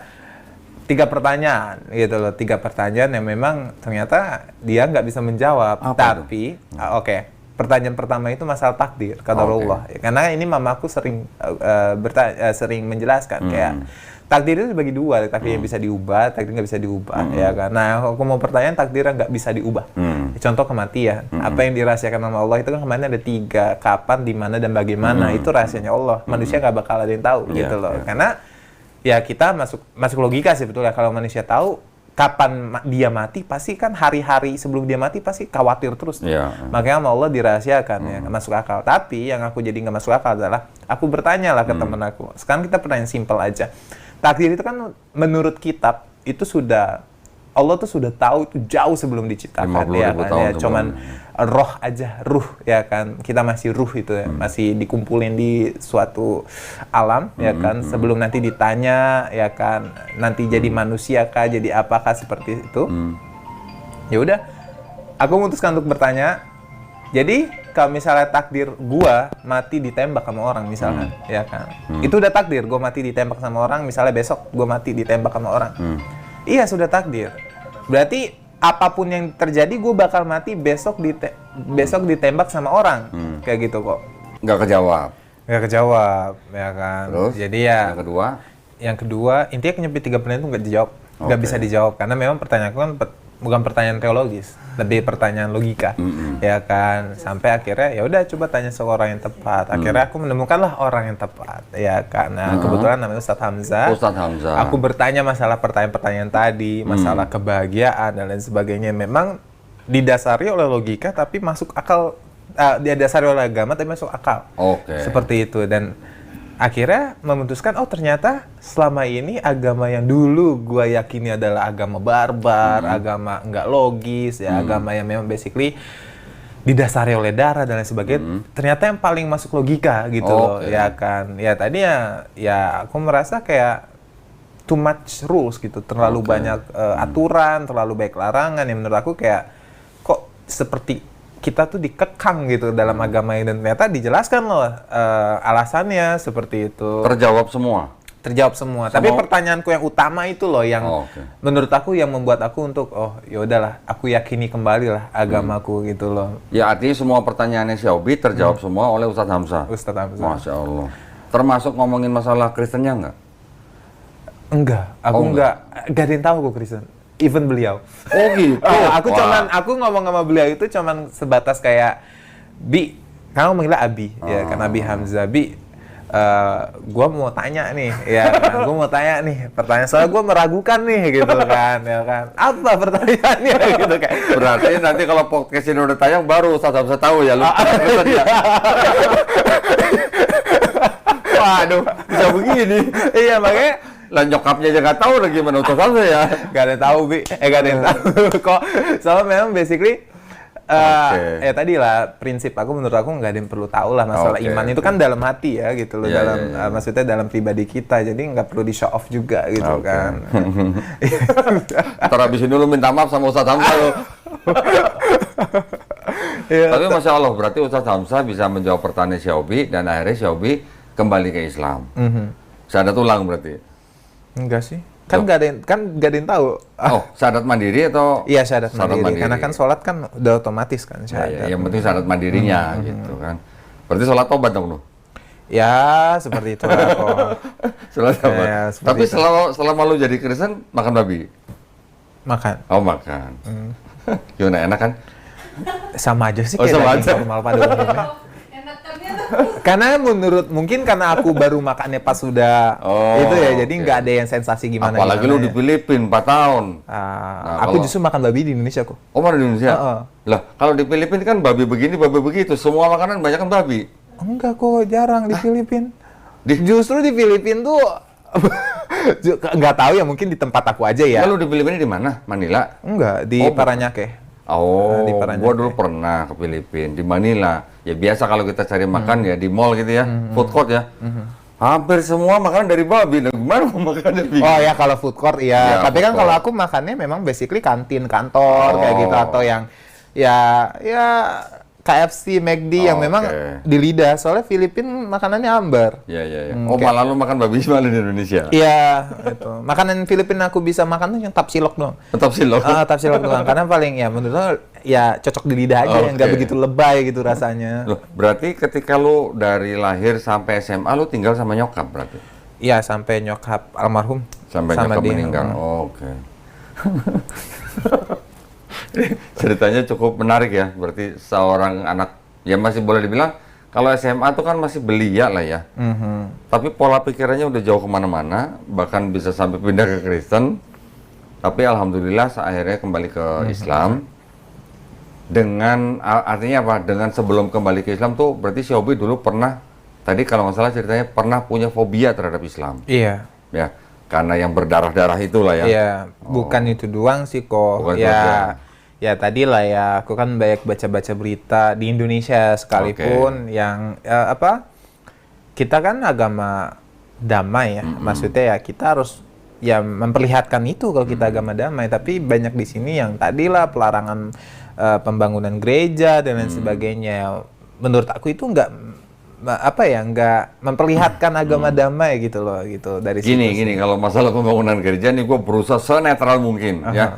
3 pertanyaan gitu loh, 3 pertanyaan yang memang ternyata dia nggak bisa menjawab. Apa Tapi oke, pertanyaan pertama itu masalah takdir kata Oke. Allah. Karena ini mamaku sering sering menjelaskan kayak takdir itu dibagi 2, takdir yang bisa diubah, takdir nggak bisa diubah ya kan. Nah aku mau pertanyaan takdir yang nggak bisa diubah. Contoh kematian, apa yang dirahasiakan sama Allah itu kan kemarin ada 3, kapan, di mana dan bagaimana. Itu rahasianya Allah. Manusia nggak bakal ada yang tahu gitu loh. Karena ya kita masuk logika sih sebetulnya, kalau manusia tahu kapan dia mati pasti kan hari-hari sebelum dia mati pasti khawatir terus. Iya. Makanya sama Allah dirahasiakan ya, nggak masuk akal. Tapi yang aku jadi nggak masuk akal adalah aku bertanya lah ke temen aku. Sekarang kita pertanyaan simpel aja. Takdir itu kan menurut kitab itu sudah Allah tuh sudah tahu itu jauh sebelum diciptakan 50.000 ya kan. tahun Ya, cuman roh aja, ruh ya kan. Kita masih ruh itu ya, masih dikumpulin di suatu alam ya kan. Sebelum nanti ditanya ya kan, nanti jadi manusia kah, jadi apakah seperti itu. Ya udah, aku memutuskan untuk bertanya. Jadi kalau misalnya takdir gua mati ditembak sama orang misalkan, ya kan. Itu udah takdir, gua mati ditembak sama orang, misalnya besok gua mati ditembak sama orang. Iya, sudah takdir. Berarti apapun yang terjadi gue bakal mati besok ditembak sama orang. Kayak gitu kok. Nggak kejawab. Nggak kejawab, ya kan. Terus? Jadi ya Yang kedua? yang kedua, intinya nyampe 3 pertanyaan itu nggak dijawab. Nggak Oke. bisa dijawab. Karena memang pertanyaanku kan bukan pertanyaan teologis, lebih pertanyaan logika. Ya kan. Sampai akhirnya ya udah coba tanya seorang yang tepat. Akhirnya aku menemukanlah orang yang tepat. Ya kan. Nah, kebetulan namanya Ustadz Hamzah. Ustadz Hamzah. Aku bertanya masalah pertanyaan-pertanyaan tadi, masalah kebahagiaan dan lain sebagainya. Memang didasari oleh logika tapi masuk akal, didasari oleh agama tapi masuk akal. Oke. Seperti itu. Dan akhirnya memutuskan, oh ternyata selama ini agama yang dulu gua yakini adalah agama barbar, agama nggak logis, ya agama yang memang basically didasari oleh darah dan lain sebagainya, ternyata yang paling masuk logika gitu loh, ya kan. Ya tadi ya aku merasa kayak too much rules gitu, terlalu banyak aturan, terlalu banyak larangan yang menurut aku kayak kok seperti kita tuh dikekang gitu dalam agama ini, dan ternyata dijelaskan loh alasannya seperti itu. Terjawab semua? terjawab semua. Tapi pertanyaanku yang utama itu loh yang menurut aku yang membuat aku untuk ya udahlah, aku yakini kembali lah agamaku gitu loh. Ya artinya semua pertanyaannya Xiaobi terjawab semua oleh Ustadz Hamzah. Ustadz Hamzah. Masya Allah. Termasuk ngomongin masalah Kristennya nggak? Enggak, aku enggak ada yang tahu kok Kristen. Even beliau. Oh gitu. Aku ngomong sama beliau itu cuman sebatas kayak Bi, kamu manggilnya Abi, ya kan Abi Hamzah. Bi, gua mau tanya nih, ya kan? Gua mau tanya nih, pertanyaan soalnya gua meragukan nih, gitu kan, ya kan? Apa pertanyaannya, gitu kan? Berarti nanti kalau podcast ini udah tayang, baru Ustadz Hamzah tahu ya, lu ya. Waduh, bisa begini. Iya, makanya lah nyokapnya aja nggak tahu lagi gimana Ustadz Hamzah ya. Gak ada yang tahu, Bi. Gak ada yang tahu kok. Soalnya memang basically ya tadi lah prinsip aku, menurut aku nggak ada yang perlu tahu lah masalah iman itu kan dalam hati ya gitu loh, maksudnya dalam pribadi kita, jadi nggak perlu di show off juga gitu kan. Ntar abis ini lu minta maaf sama Ustadz Hamzah lu. Tapi Masya Allah, berarti Ustadz Hamzah bisa menjawab pertanyaan Xiaobi dan akhirnya Xiaobi kembali ke Islam. Syahadat ulang berarti? Enggak sih. Kan nggak ada yang tahu. Syahadat mandiri atau? Iya, syahadat mandiri. Karena kan sholat kan udah otomatis kan syahadat. Yang penting syahadat mandirinya gitu kan. Berarti sholat tobat dong lu? Ya, seperti itu lah kok. Sholat tobat. Tapi selama lu jadi Kristen, makan babi? Makan. Oh, makan. Gimana, enak kan? Sama aja sih kayak daging normal pada umumnya. Karena mungkin karena aku baru makannya pas sudah itu ya, jadi nggak ada yang sensasi gimana. Apalagi lu di Filipina 4 tahun. Aku justru makan babi di Indonesia kok. Oh, makan di Indonesia? Lah, kalau di Filipina kan babi begini, babi begitu. Semua makanan banyak kan babi. Enggak kok, jarang di Filipina. Justru di Filipina tuh nggak tahu ya, mungkin di tempat aku aja ya. Lalu di Filipina di mana? Manila? Enggak, di Paranaque. Gua dulu pernah ke Filipina, di Manila. Ya biasa kalau kita cari makan ya di mall gitu ya, food court ya. Hampir semua makanan dari babi. Nah, gimana mau makan dari babi? Oh ya, kalau food court ya. Tapi kan kalau aku makannya memang basically kantin kantor kayak gitu, atau yang ya KFC, McD yang memang di lidah. Soalnya Filipina makanannya ambar. Iya. Malah lu makan babi malah di Indonesia? Iya, itu. Makanan Filipina aku bisa makan tuh yang tapsilok doang. Tapsilok? Tapsilok doang. Karena paling ya menurut aku ya cocok di lidah aja, yang nggak begitu lebay gitu rasanya. Loh, berarti ketika lu dari lahir sampai SMA lu tinggal sama nyokap berarti? Iya, sampai nyokap almarhum. Sampai nyokap meninggal. Oke. Ceritanya cukup menarik ya, berarti seorang anak, ya masih boleh dibilang, kalau SMA tuh kan masih belia lah ya. Tapi pola pikirannya udah jauh kemana-mana, bahkan bisa sampai pindah ke Kristen. Tapi alhamdulillah akhirnya kembali ke Islam. Dengan, artinya apa? Dengan sebelum kembali ke Islam tuh, berarti Xiaobi dulu pernah, tadi kalau nggak salah ceritanya, pernah punya fobia terhadap Islam. Iya. Ya, karena yang berdarah-darah itulah ya. Iya, bukan itu doang sih kok. Bukan ya tadi lah ya, aku kan banyak baca-baca berita di Indonesia sekalipun yang kita kan agama damai ya, maksudnya ya kita harus ya memperlihatkan itu kalau kita agama damai. Tapi banyak di sini yang tadi lah pelarangan pembangunan gereja dan lain sebagainya. Menurut aku itu nggak memperlihatkan agama damai gitu loh, gitu dari gini kalau masalah pembangunan gereja nih, gue berusaha senetral mungkin ya.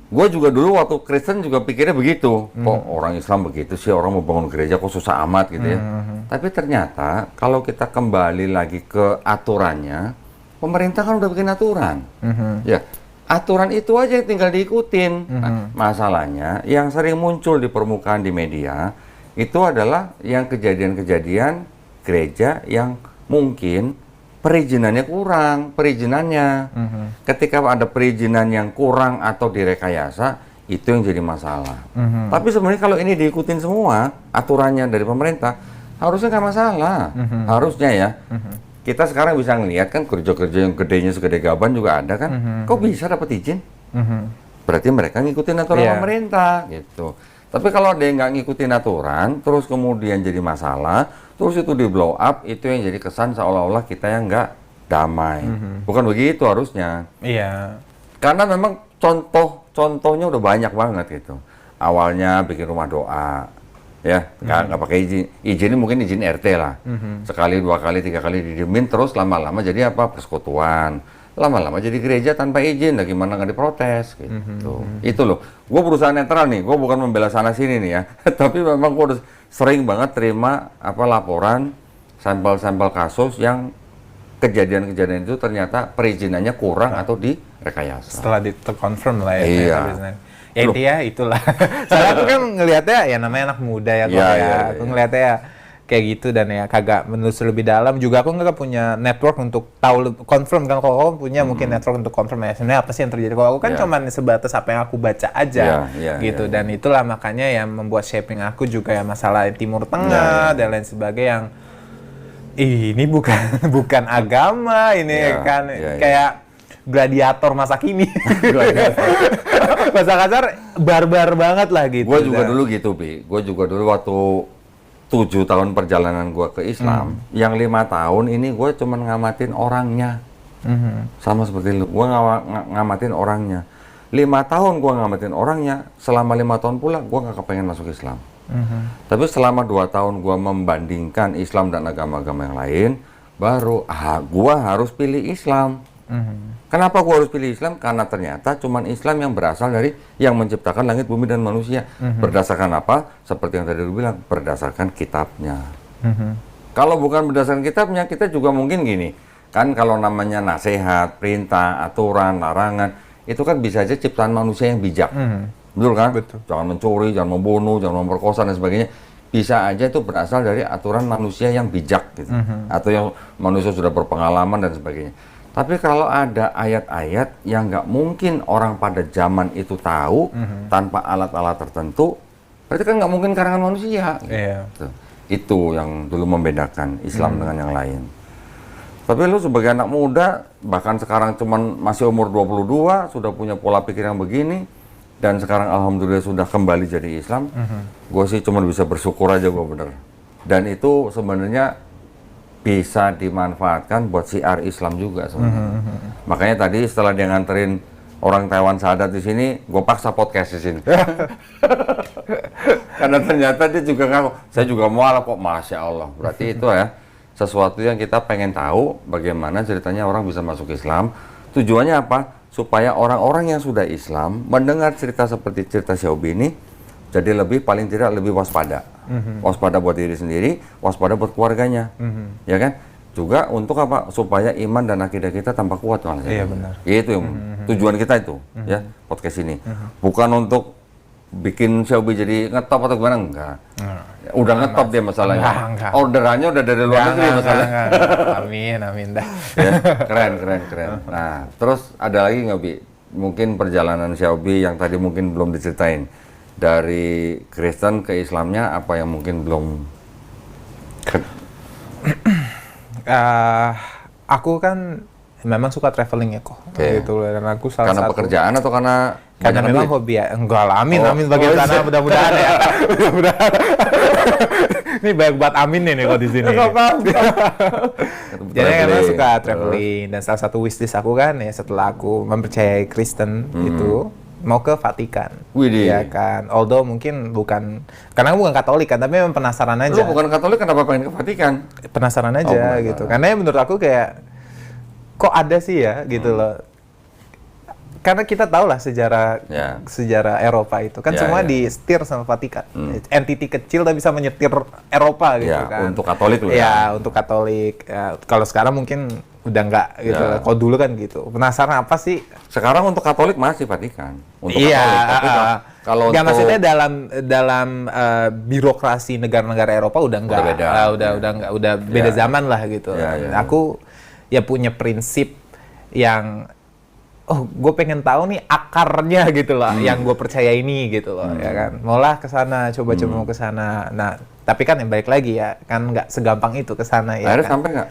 Gue juga dulu waktu Kristen juga pikirnya begitu, kok orang Islam begitu sih, orang mau bangun gereja kok susah amat gitu ya. Tapi ternyata kalau kita kembali lagi ke aturannya, pemerintah kan udah bikin aturan, ya aturan itu aja yang tinggal diikutin. Nah, masalahnya yang sering muncul di permukaan di media itu adalah yang kejadian-kejadian gereja yang mungkin perizinannya kurang, ketika ada perizinan yang kurang atau direkayasa, itu yang jadi masalah. Tapi sebenarnya kalau ini diikutin semua aturannya dari pemerintah, harusnya nggak masalah, harusnya ya. Kita sekarang bisa ngelihat kan gereja-gereja yang gedenya segede gaban juga ada kan, kok bisa dapat izin? Berarti mereka ngikutin aturan pemerintah gitu. Tapi kalau ada yang nggak ngikutin aturan, terus kemudian jadi masalah, terus itu di blow up, itu yang jadi kesan seolah-olah kita yang nggak damai. Bukan begitu harusnya. Iya. Karena memang contohnya udah banyak banget gitu. Awalnya bikin rumah doa, ya nggak pakai izin. Izinnya mungkin izin RT lah, sekali, 2 kali, 3 kali didiemin, terus lama-lama jadi apa, persekutuan, lama-lama jadi gereja tanpa izin, nah gimana nggak diprotes gitu. Itu loh, gue berusaha netral nih, gue bukan membela sana sini nih ya, tapi memang gue udah sering banget terima laporan sampel-sampel kasus yang kejadian-kejadian itu ternyata perizinannya kurang atau direkayasa. Setelah terkonfirm lah ya. Iya. Ya intinya itulah. Soalnya aku kan ngelihatnya ya namanya anak muda ya kok ya. Aku ngelihatnya ya kayak gitu dan ya kagak menelusuri lebih dalam. Juga aku nggak punya network untuk tahu confirm kan. Kalau kamu punya mungkin network untuk confirm ya sebenarnya apa sih yang terjadi. Kalau aku kan cuman sebatas apa yang aku baca aja gitu. Dan itulah makanya yang membuat shaping aku juga ya masalah Timur Tengah dan lain sebagainya yang ini bukan agama ini kayak gladiator masa kini. Bahasa kasar barbar banget lah gitu. Gue juga dulu gitu, Bi. Gue juga dulu waktu 7 tahun perjalanan gue ke Islam, yang 5 tahun ini gue cuman ngamatin orangnya. Sama seperti lu, gue ngamatin orangnya. 5 tahun gue ngamatin orangnya, selama 5 tahun pula gue gak kepengen masuk Islam. Tapi selama 2 tahun gue membandingkan Islam dan agama-agama yang lain, baru gue harus pilih Islam. Kenapa gue harus pilih Islam? Karena ternyata cuman Islam yang berasal dari yang menciptakan langit, bumi, dan manusia. Berdasarkan apa? Seperti yang tadi lu bilang, berdasarkan kitabnya. Kalau bukan berdasarkan kitabnya, kita juga mungkin gini, kan kalau namanya nasihat, perintah, aturan, larangan, itu kan bisa aja ciptaan manusia yang bijak. Betul kan? Betul. Jangan mencuri, jangan membunuh, jangan memperkosa, dan sebagainya. Bisa aja itu berasal dari aturan manusia yang bijak gitu. Atau yang manusia sudah berpengalaman dan sebagainya. Tapi kalau ada ayat-ayat yang nggak mungkin orang pada zaman itu tahu tanpa alat-alat tertentu, berarti kan nggak mungkin karangan manusia. Gitu. Itu yang dulu membedakan Islam dengan yang lain. Tapi lu sebagai anak muda, bahkan sekarang cuman masih umur 22, sudah punya pola pikir yang begini, dan sekarang alhamdulillah sudah kembali jadi Islam, gue sih cuma bisa bersyukur aja gue bener. Dan itu sebenarnya bisa dimanfaatkan buat siar Islam juga sebenarnya. Makanya tadi setelah dia nganterin orang Taiwan Sahadat di sini, gue paksa podcast di sini. Karena ternyata dia juga ngaku, saya juga mualaf kok, Masya Allah. Berarti itu ya, sesuatu yang kita pengen tahu bagaimana ceritanya orang bisa masuk Islam. Tujuannya apa? Supaya orang-orang yang sudah Islam mendengar cerita seperti cerita Xiaobi ini, jadi paling tidak lebih waspada. Waspada buat diri sendiri, waspada buat keluarganya. Ya kan? Juga untuk apa? Supaya iman dan akidah kita tambah kuat. Iya benar. Itu yang tujuan kita itu, ya, podcast ini. Bukan untuk bikin Xiaobi jadi ngetop atau gimana, enggak. Udah ngetop dia masalahnya. Enggak. Orderannya udah dari luar negeri masalahnya. Amin dah. Ya, keren. Nah, terus ada lagi nggak, Bi? Mungkin perjalanan Xiaobi yang tadi mungkin belum diceritain. Dari Kristen ke Islamnya, apa yang mungkin belum... Aku kan memang suka traveling ya kok. Gitu. Dan aku salah karena satu... pekerjaan atau karena memang duit? hobi ya. Enggak lah, amin bagaimana mudah-mudahan ya. Mudah-mudahan. Ini banyak buat amin nih kok di sini. Jadi karena suka traveling dan salah satu wishlist aku kan ya setelah aku mempercayai Kristen itu mau ke Vatikan. Widih. Ya kan. Although mungkin bukan karena aku bukan Katolik kan, tapi memang penasaran aja. Lu bukan Katolik, kenapa pengen ke Vatikan? Penasaran aja gitu. Karena ya menurut aku kayak kok ada sih ya gitu loh. Karena kita tahu lah sejarah Eropa itu kan semua disetir sama Vatikan. Entity kecil tapi bisa menyetir Eropa gitu kan. Untuk Katolik loh ya. Untuk Katolik. Ya, kalau sekarang mungkin udah enggak gitu. Kalau dulu kan gitu. Penasaran apa sih? Sekarang untuk Katolik masih Vatikan. Untuk Katolik. Tapi kalau nggak, maksudnya dalam birokrasi negara-negara Eropa udah enggak. Udah beda zaman lah gitu. Aku ya punya prinsip yang gue pengen tahu nih akarnya gitu loh, yang gue percaya ini gitu loh, ya kan. Maulah ke sana, coba-coba mau ke sana. Nah, tapi kan yang balik lagi ya, kan nggak segampang itu ke sana ya. Akhirnya kan? sampai nggak?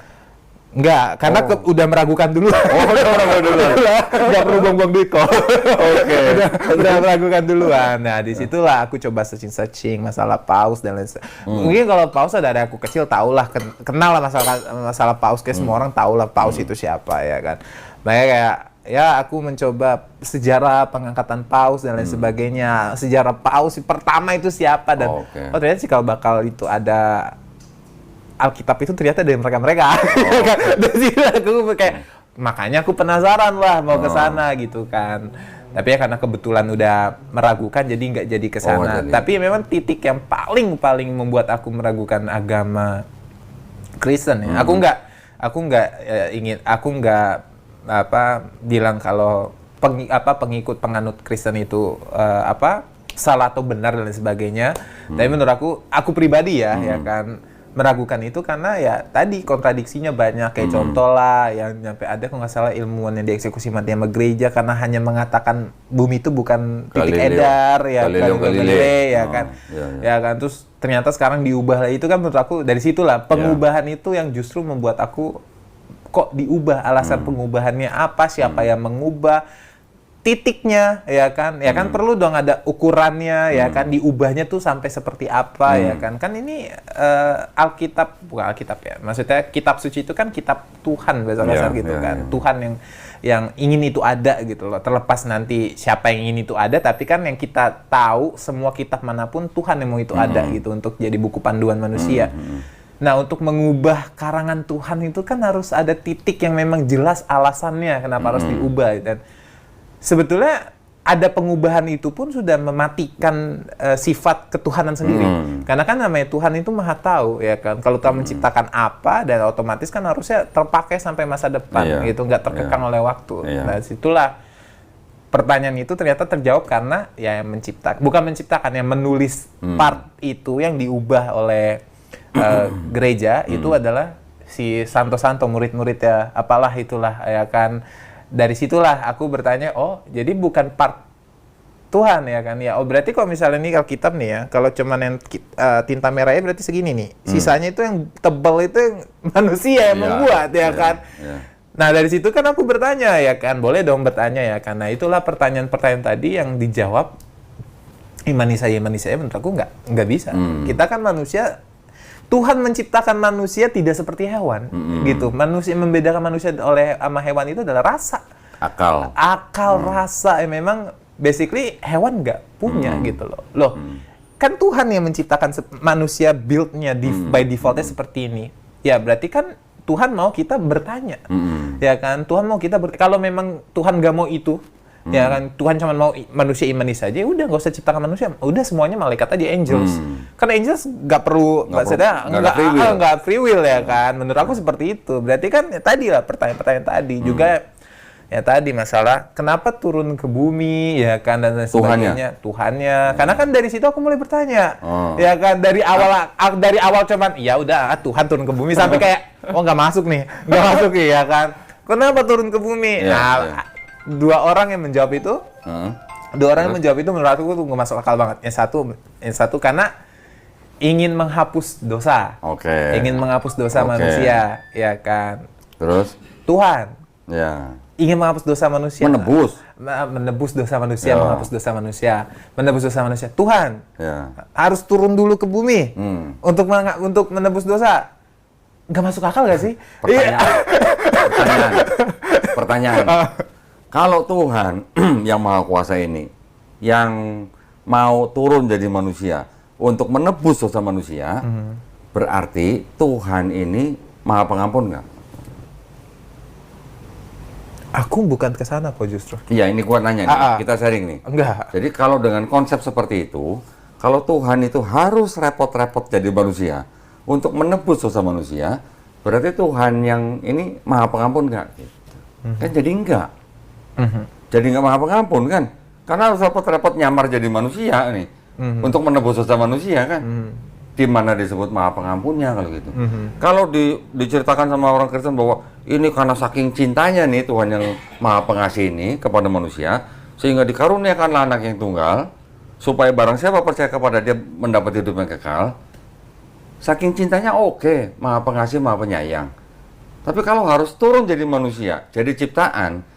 Nggak, karena udah meragukan dulu. Udah meragukan dulu. Nggak perlu buang-buang duit kok. Oke. Udah meragukan duluan. Nah, disitulah aku coba searching masalah paus dan lain sebagainya. Mungkin kalau paus dari aku kecil tahulah, kenal lah masalah paus, kayak semua orang tahulah paus itu siapa ya kan. Makanya kayak ya aku mencoba sejarah pengangkatan paus dan lain sebagainya. Sejarah paus pertama itu siapa dan ternyata cikal bakal itu ada Alkitab itu ternyata dari mereka-mereka. Dari situ aku kayak makanya aku penasaran lah mau ke sana gitu kan. Tapi ya karena kebetulan udah meragukan jadi nggak jadi ke sana. Tapi memang titik yang paling membuat aku meragukan agama Kristen ya. Aku nggak bilang kalau pengikut penganut Kristen itu salah atau benar dan sebagainya. Tapi menurut aku pribadi ya kan meragukan itu karena ya tadi kontradiksinya banyak kayak contoh lah yang nyampe ada kalau nggak salah ilmuwan yang dieksekusi mati sama gereja karena hanya mengatakan bumi itu bukan titik edar ya kan ya kan terus ternyata sekarang diubah itu kan menurut aku dari situlah pengubahan itu yang justru membuat aku kok diubah alasan pengubahannya apa siapa yang mengubah titiknya ya kan perlu dong ada ukurannya ya kan diubahnya tuh sampai seperti apa ya kan ini bukan Alkitab ya maksudnya kitab suci itu kan kitab Tuhan bahasa gitu kan Tuhan yang ingin itu ada gitu loh terlepas nanti siapa yang ingin itu ada tapi kan yang kita tahu semua kitab manapun Tuhan yang mau itu ada gitu untuk jadi buku panduan manusia. Nah, untuk mengubah karangan Tuhan itu kan harus ada titik yang memang jelas alasannya kenapa harus diubah dan sebetulnya ada pengubahan itu pun sudah mematikan sifat ketuhanan sendiri. Karena kan namanya Tuhan itu maha tahu ya kan. Kalau Tuhan menciptakan apa dan otomatis kan harusnya terpakai sampai masa depan gitu, nggak terkekang oleh waktu. Nah, situlah pertanyaan itu ternyata terjawab karena ya yang bukan menciptakan, yang menulis part itu yang diubah oleh gereja itu adalah si santo-santo murid-murid ya, apalah itulah ya kan. Dari situlah aku bertanya, oh jadi bukan part Tuhan ya kan ya. Oh berarti kalau misalnya nih Alkitab nih ya, kalau cuman yang tinta merahnya berarti segini nih. Sisanya itu yang tebal itu yang manusia yang membuat ya kan. Nah dari situ kan aku bertanya ya kan, boleh dong bertanya ya. Karena itulah pertanyaan-pertanyaan tadi yang dijawab imani saya menurut aku nggak bisa. Kita kan manusia. Tuhan menciptakan manusia tidak seperti hewan, gitu. Manusia membedakan manusia sama hewan itu adalah rasa, akal rasa. Memang basically hewan nggak punya gitu loh. Kan Tuhan yang menciptakan manusia build-nya by default-nya seperti ini. Ya berarti kan Tuhan mau kita bertanya, ya kan? Tuhan mau kita kalau memang Tuhan nggak mau itu. Ya kan Tuhan cuma mau manusia imani saja, udah nggak usah ciptakan manusia, udah semuanya malaikat aja angels. Kan angels nggak perlu, maksudnya nggak free will ya kan. Menurut aku seperti itu. Berarti kan ya, tadi lah pertanyaan-pertanyaan tadi juga ya tadi masalah kenapa turun ke bumi ya kan dan sebagainya Tuhannya. Karena kan dari situ aku mulai bertanya ya kan dari awal cuman ya udah Tuhan turun ke bumi sampai kayak nggak masuk nih ya kan. Kenapa turun ke bumi? Dua orang yang menjawab itu menurut aku tuh nggak masuk akal banget. Yang satu karena ingin menghapus dosa, ingin menghapus dosa manusia, ya kan. Terus Tuhan, ingin menghapus dosa manusia, menebus dosa manusia, menghapus dosa manusia, menebus dosa manusia. Tuhan harus turun dulu ke bumi untuk menebus dosa. Nggak masuk akal nggak sih? Pertanyaan. Kalau Tuhan yang Maha Kuasa ini, yang mau turun jadi manusia untuk menebus dosa manusia, berarti Tuhan ini Maha Pengampun nggak? Aku bukan ke sana kok justru. Iya, ini gua nanya nih, kita sharing nih. Enggak. Jadi kalau dengan konsep seperti itu, kalau Tuhan itu harus repot-repot jadi manusia untuk menebus dosa manusia, berarti Tuhan yang ini Maha Pengampun nggak? Kan jadi enggak. Jadi nggak Maha Pengampun kan? Karena harus repot-repot nyamar jadi manusia nih untuk menebus dosa manusia kan? Di mana disebut Maha Pengampunnya kalau gitu? Kalau diceritakan sama orang Kristen bahwa ini karena saking cintanya nih Tuhan yang Maha Pengasih ini kepada manusia sehingga dikaruniakanlah anak yang tunggal supaya barang siapa percaya kepada Dia mendapat hidup yang kekal. Saking cintanya Maha Pengasih, Maha Penyayang. Tapi kalau harus turun jadi manusia, jadi ciptaan,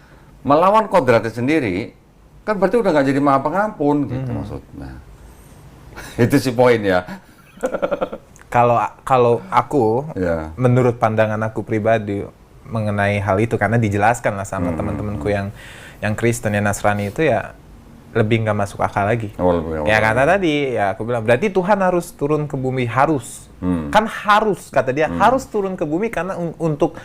melawan kodratnya sendiri, kan berarti udah nggak jadi Maha Pengampun gitu maksudnya. Itu sih poin ya. Kalau aku, menurut pandangan aku pribadi, mengenai hal itu karena dijelaskan lah sama teman-temanku yang Kristen, yang Nasrani itu ya lebih nggak masuk akal lagi. Ya karena tadi ya aku bilang berarti Tuhan harus turun ke bumi, harus kan harus kata dia harus turun ke bumi karena untuk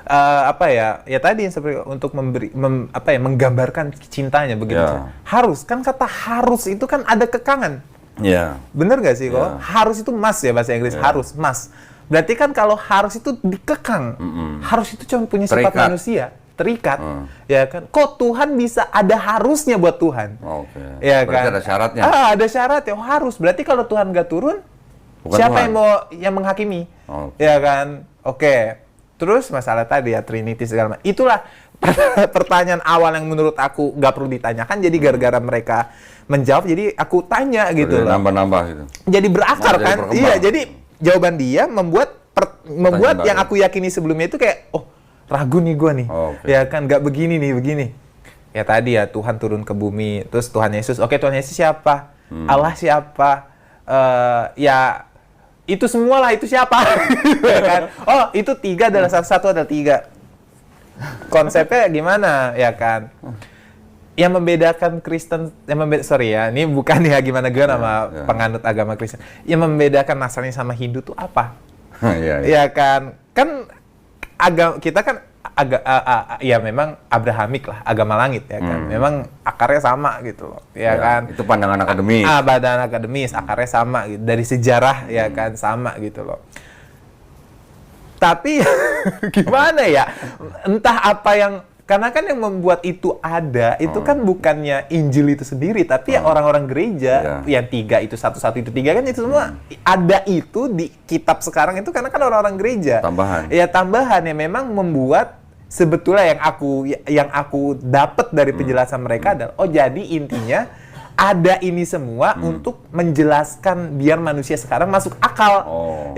apa ya tadi seperti untuk menggambarkan cintanya begitu. Harus kan kata harus itu kan ada kekangan. Bener gak sih kok? Harus itu must ya bahasa Inggris, harus must. Berarti kan kalau harus itu dikekang, harus itu cuma punya sifat manusia. Terikat, ya kan? Kok Tuhan bisa ada harusnya buat Tuhan? Ya berarti kan? ada syaratnya. Ada syarat ya, harus. Berarti kalau Tuhan nggak turun, bukan siapa Tuhan yang menghakimi? Ya kan? Terus masalah tadi ya Trinity segala macam. Itulah pertanyaan awal yang menurut aku nggak perlu ditanyakan. Jadi gara-gara mereka menjawab, jadi aku tanya gitu loh. Nambah-nambah gitu. Jadi berakar kan? Iya. Jadi jawaban dia membuat yang aku yakini sebelumnya itu kayak ragu nih gue nih, ya kan nggak begini nih, begini. Ya tadi ya Tuhan turun ke bumi, terus Tuhan Yesus, Tuhan Yesus siapa? Allah siapa? Ya itu semua lah, itu siapa? Ya kan? Itu tiga adalah satu adalah tiga. Konsepnya gimana, ya kan? Yang membedakan Kristen, ini bukan ya gimana gue sama penganut agama Kristen. Yang membedakan Nasrani sama Hindu tuh apa? Ya kan? Kan agama kita kan ya memang Abrahamik lah, agama langit ya kan. Memang akarnya sama gitu loh. Ya kan? Itu pandangan akademis. Pandangan akademis, akarnya sama gitu. Dari sejarah ya kan sama gitu loh. Tapi gimana ya? Entah apa yang karena kan yang membuat itu ada, itu kan bukannya Injil itu sendiri, tapi ya orang-orang gereja yang tiga itu satu itu tiga kan itu semua ada itu di kitab sekarang itu karena kan orang-orang gereja. Tambahan. Ya tambahan yang memang membuat sebetulnya yang aku dapat dari penjelasan mereka adalah jadi intinya ada ini semua untuk menjelaskan biar manusia sekarang masuk akal.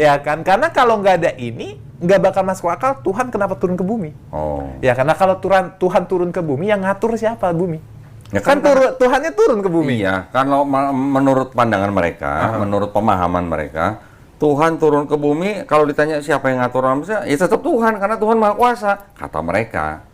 Ya kan? Karena kalau nggak ada ini nggak bakal masuk akal Tuhan kenapa turun ke bumi. Ya karena kalau Tuhan turun ke bumi yang ngatur siapa bumi? Ya kan Tuhannya turun ke bumi. Iya, kalau menurut pandangan mereka, menurut pemahaman mereka, Tuhan turun ke bumi, kalau ditanya siapa yang ngatur manusia, ya tetap Tuhan karena Tuhan Maha Kuasa, kata mereka.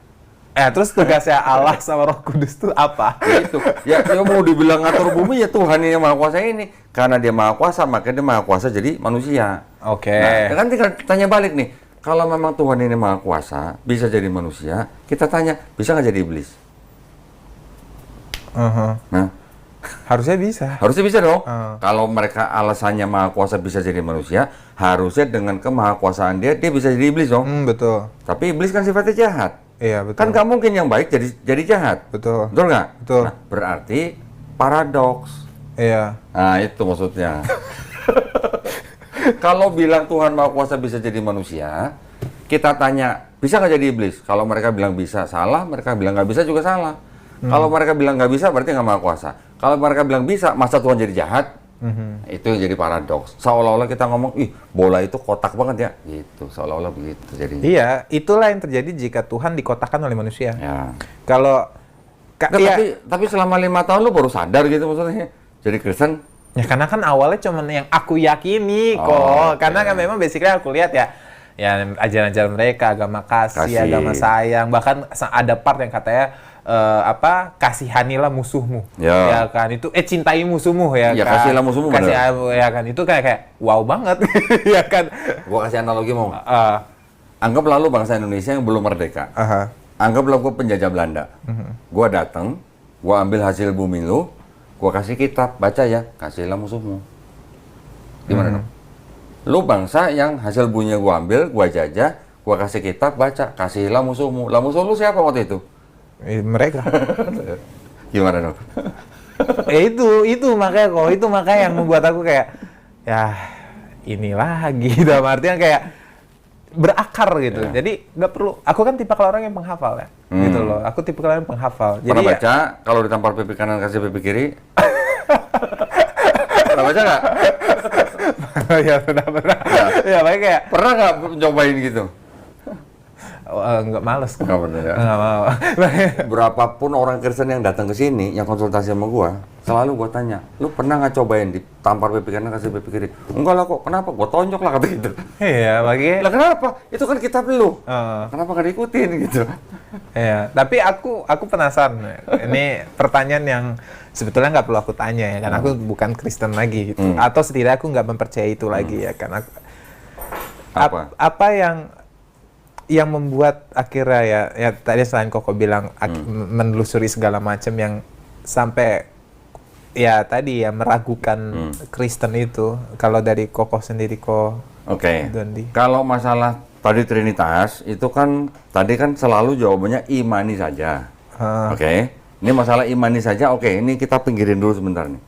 Terus tugasnya Allah sama Roh Kudus itu apa? Itu. Ya mau dibilang ngatur bumi ya Tuhan ini yang Maha Kuasa ini. Karena dia Maha Kuasa, maka dia Maha Kuasa jadi manusia. Nah, kan tinggal tanya balik nih. Kalau memang Tuhan ini Maha Kuasa, bisa jadi manusia, kita tanya, bisa nggak jadi iblis? Nah, harusnya bisa. Harusnya bisa dong. Kalau mereka alasannya Maha Kuasa bisa jadi manusia, harusnya dengan kemahakuasaan dia bisa jadi iblis dong. Betul. Tapi iblis kan sifatnya jahat. Iya, betul. Kan nggak mungkin yang baik jadi jahat. Betul. Betul nggak? Betul. Nah, berarti paradoks. Iya. Nah, itu maksudnya. Kalau bilang Tuhan Maha Kuasa bisa jadi manusia, kita tanya, bisa nggak jadi iblis? Kalau mereka bilang bisa, salah. Mereka bilang nggak bisa juga salah. Kalau mereka bilang nggak bisa, berarti nggak Maha Kuasa. Kalau mereka bilang bisa, masa Tuhan jadi jahat? Itu yang jadi paradoks. Seolah-olah kita ngomong, bola itu kotak banget ya. Gitu, seolah-olah begitu jadinya. Iya, itulah yang terjadi jika Tuhan dikotakkan oleh manusia. Ya. Kalau tapi selama 5 tahun lu baru sadar gitu maksudnya. Jadi Kristen? Ya karena kan awalnya cuma yang aku yakini kok. Karena kan memang basically aku lihat ya ajaran-ajaran mereka, agama kasih, agama sayang, bahkan ada part yang katanya kasihanilah musuhmu. Ya kan itu cintai musuhmu ya kan. Kasihlah musuhmu ya kan itu kayak wow banget. Ya kan. Gua kasih analogi mau. Anggaplah lu bangsa Indonesia yang belum merdeka. Anggaplah gua penjajah Belanda. Gua datang, gua ambil hasil bumi lu, gua kasih kitab, baca ya, kasihlah musuhmu. Gimana dong? Lu bangsa yang hasil buminya gua ambil, gua jajah, gua kasih kitab, baca, kasihlah musuhmu. Lah musuh lu siapa waktu itu? Mereka. Gimana dong? Itu makanya yang membuat aku kayak ya ini lagi dalam artian kayak berakar gitu. Jadi nggak perlu. Aku kan tipe orang yang penghafal ya, gitu loh. Aku tipe orang yang penghafal. Pernah jadi baca kalau ditampar pipi kanan kasih pipi kiri? Pernah baca nggak? Ya pernah. Ya makanya kayak pernah nggak cobain gitu? nggak males. Nggak bener ya. Nggak mau. Berapapun orang Kristen yang datang ke sini, yang konsultasi sama gua, selalu gua tanya, lu pernah nggak cobain ditampar pipi kanan kasih pipi kiri? Enggak lah kok, kenapa? Gua tonjok lah kata gitu. Iya, makanya. Lah kenapa? Itu kan kitab lu. Oh. Kenapa nggak diikutin gitu? Iya, tapi aku penasaran. Ini pertanyaan yang sebetulnya nggak perlu aku tanya ya, karena aku bukan Kristen lagi gitu. Atau setidaknya aku nggak mempercayai itu lagi ya, karena apa yang membuat akhirnya ya tadi selain Koko bilang menelusuri segala macam yang sampai ya tadi ya meragukan Kristen itu. Kalau dari Koko sendiri Oke. Dondi. Kalau masalah tadi Trinitas itu kan tadi kan selalu jawabannya imani saja. Oke. Ini masalah imani saja. Oke, ini kita pinggirin dulu sebentar nih.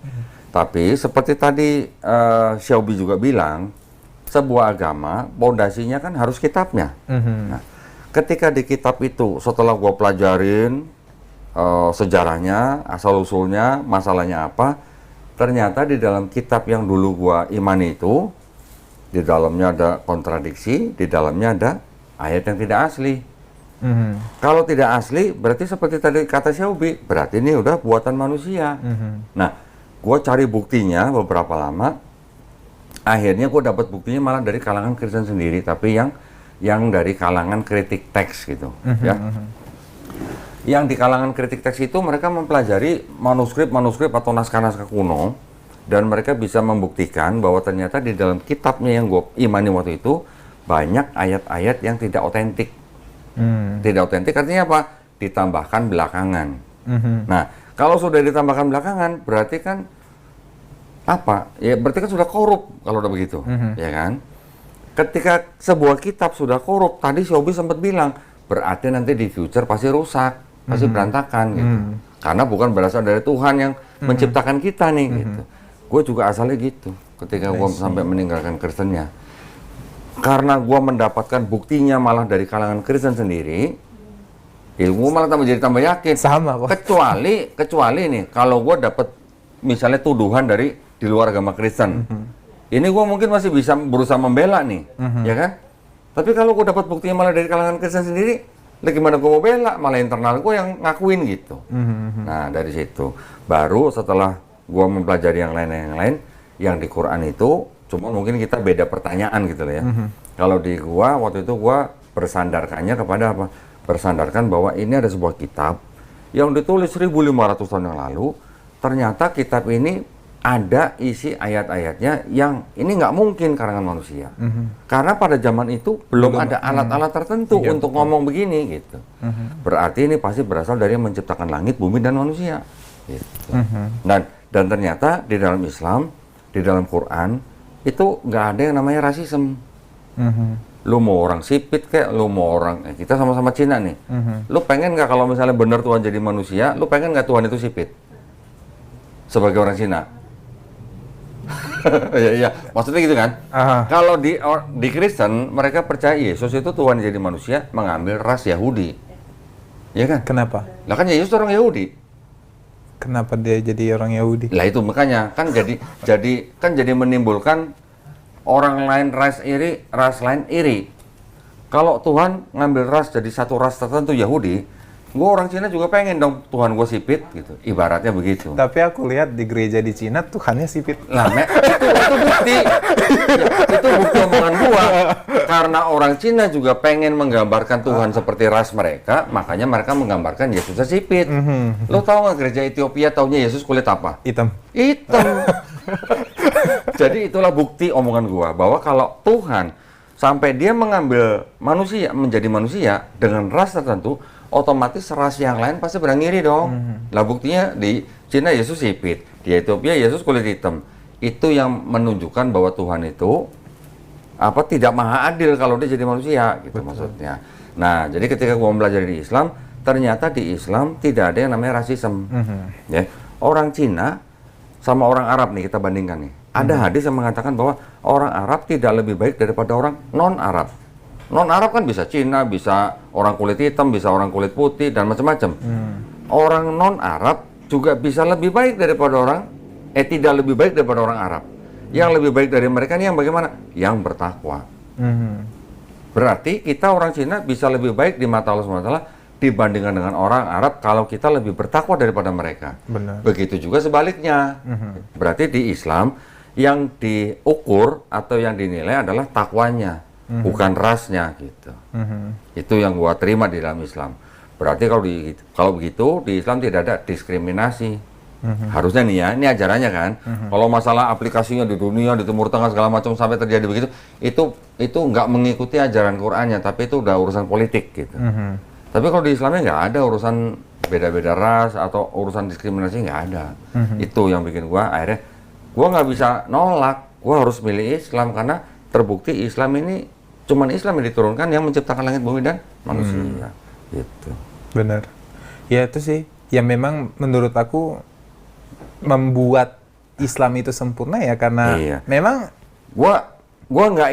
Tapi seperti tadi Xiaobi juga bilang, sebuah agama pondasinya kan harus kitabnya. Nah, ketika di kitab itu setelah gua pelajarin sejarahnya, asal usulnya, masalahnya apa, ternyata di dalam kitab yang dulu gua imani itu di dalamnya ada kontradiksi, di dalamnya ada ayat yang tidak asli. Kalau tidak asli, berarti seperti tadi kata Xiaobi, berarti ini udah buatan manusia. Nah, gua cari buktinya beberapa lama. Akhirnya gue dapat buktinya malah dari kalangan Kristen sendiri, tapi yang dari kalangan kritik teks gitu, ya. Yang di kalangan kritik teks itu mereka mempelajari manuskrip atau naskah-naskah kuno, dan mereka bisa membuktikan bahwa ternyata di dalam kitabnya yang gue imani waktu itu banyak ayat-ayat yang tidak otentik. Tidak otentik artinya apa? Ditambahkan belakangan. Nah, kalau sudah ditambahkan belakangan, berarti kan apa? Ya berarti kan sudah korup kalau udah begitu, ya kan? Ketika sebuah kitab sudah korup, tadi Xiaobi sempat bilang, berarti nanti di future pasti rusak, pasti berantakan gitu. Karena bukan berasal dari Tuhan yang menciptakan kita nih gitu. Gue juga asalnya gitu, ketika gue sampai meninggalkan Kristennya. Karena gue mendapatkan buktinya malah dari kalangan Kristen sendiri, ilmu malah tambah yakin. Sama kok. Kecuali nih, kalau gue dapat misalnya tuduhan dari di luar agama Kristen, ini gue mungkin masih bisa berusaha membela nih, ya kan? Tapi kalau gue dapat buktinya malah dari kalangan Kristen sendiri, gimana gue mau bela? Malah internal gue yang ngakuin gitu. Nah dari situ, baru setelah gue mempelajari yang lain, yang di Quran itu, cuma mungkin kita beda pertanyaan gitu lah ya. Kalau di gue waktu itu gue bersandarkannya kepada apa? Bersandarkan bahwa ini ada sebuah kitab yang ditulis 1500 tahun yang lalu. Ternyata kitab ini ada isi ayat-ayatnya yang ini nggak mungkin karangan manusia. Karena pada zaman itu belum ada alat-alat tertentu untuk ngomong begini gitu. Berarti ini pasti berasal dari yang menciptakan langit, bumi, dan manusia. Gitu. Dan ternyata di dalam Islam, di dalam Quran, itu nggak ada yang namanya rasisme. Lu mau orang sipit kayak, lu mau orang, kita sama-sama Cina nih. Lu pengen nggak kalau misalnya benar Tuhan jadi manusia, lu pengen nggak Tuhan itu sipit? Sebagai orang Cina. Iya, maksudnya gitu kan? Kalau di Kristen mereka percaya Yesus itu Tuhan jadi manusia mengambil ras Yahudi, ya kan? Kenapa? Lah kan Yesus orang Yahudi. Kenapa dia jadi orang Yahudi? Lah itu makanya kan jadi menimbulkan orang lain ras lain iri. Kalau Tuhan ngambil ras jadi satu ras tertentu Yahudi, gue orang Cina juga pengen dong Tuhan gue sipit gitu, ibaratnya begitu. Tapi aku lihat di gereja di Cina Tuhannya sipit. Lah, itu bukti. Itu bukti omongan gua. Karena orang Cina juga pengen menggambarkan Tuhan seperti ras mereka, makanya mereka menggambarkan Yesusnya sipit. Lo tau nggak gereja Ethiopia taunya Yesus kulit apa? Hitam. Jadi itulah bukti omongan gua bahwa kalau Tuhan sampai dia mengambil manusia menjadi manusia dengan ras tertentu, otomatis ras yang lain pasti berangiri dong. Lah buktinya di Cina Yesus sipit, di Ethiopia Yesus kulit hitam. Itu yang menunjukkan bahwa Tuhan itu tidak maha adil kalau dia jadi manusia gitu. Betul. Maksudnya. Nah, jadi ketika gua belajar di Islam, ternyata di Islam tidak ada yang namanya rasisme. Ya. Orang Cina sama orang Arab nih kita bandingkan nih. Ada hadis yang mengatakan bahwa orang Arab tidak lebih baik daripada orang non-Arab. Non-Arab kan bisa Cina, bisa orang kulit hitam, bisa orang kulit putih, dan macam-macam. Orang non-Arab juga bisa lebih baik daripada tidak lebih baik daripada orang Arab. Yang lebih baik dari mereka ini yang bagaimana? Yang bertakwa. Berarti kita orang Cina bisa lebih baik di mata Allah SWT dibandingkan dengan orang Arab kalau kita lebih bertakwa daripada mereka. Benar. Begitu juga sebaliknya. Berarti di Islam yang diukur atau yang dinilai adalah takwanya, bukan rasnya gitu. Itu yang gua terima di dalam Islam. Berarti kalau begitu di Islam tidak ada diskriminasi. Harusnya nih ya, ini ajarannya kan. Kalau masalah aplikasinya di dunia, di Timur Tengah segala macam sampai terjadi begitu, itu nggak mengikuti ajaran Qur'annya, tapi itu udah urusan politik gitu. Tapi kalau di Islamnya nggak ada urusan beda-beda ras atau urusan diskriminasi, nggak ada. Itu yang bikin gua akhirnya gua nggak bisa nolak, gua harus milih Islam karena terbukti Islam ini cuman Islam yang diturunkan yang menciptakan langit bumi dan manusia. Gitu. Benar. Ya itu sih, ya memang menurut aku membuat Islam itu sempurna ya karena memang gua bukannya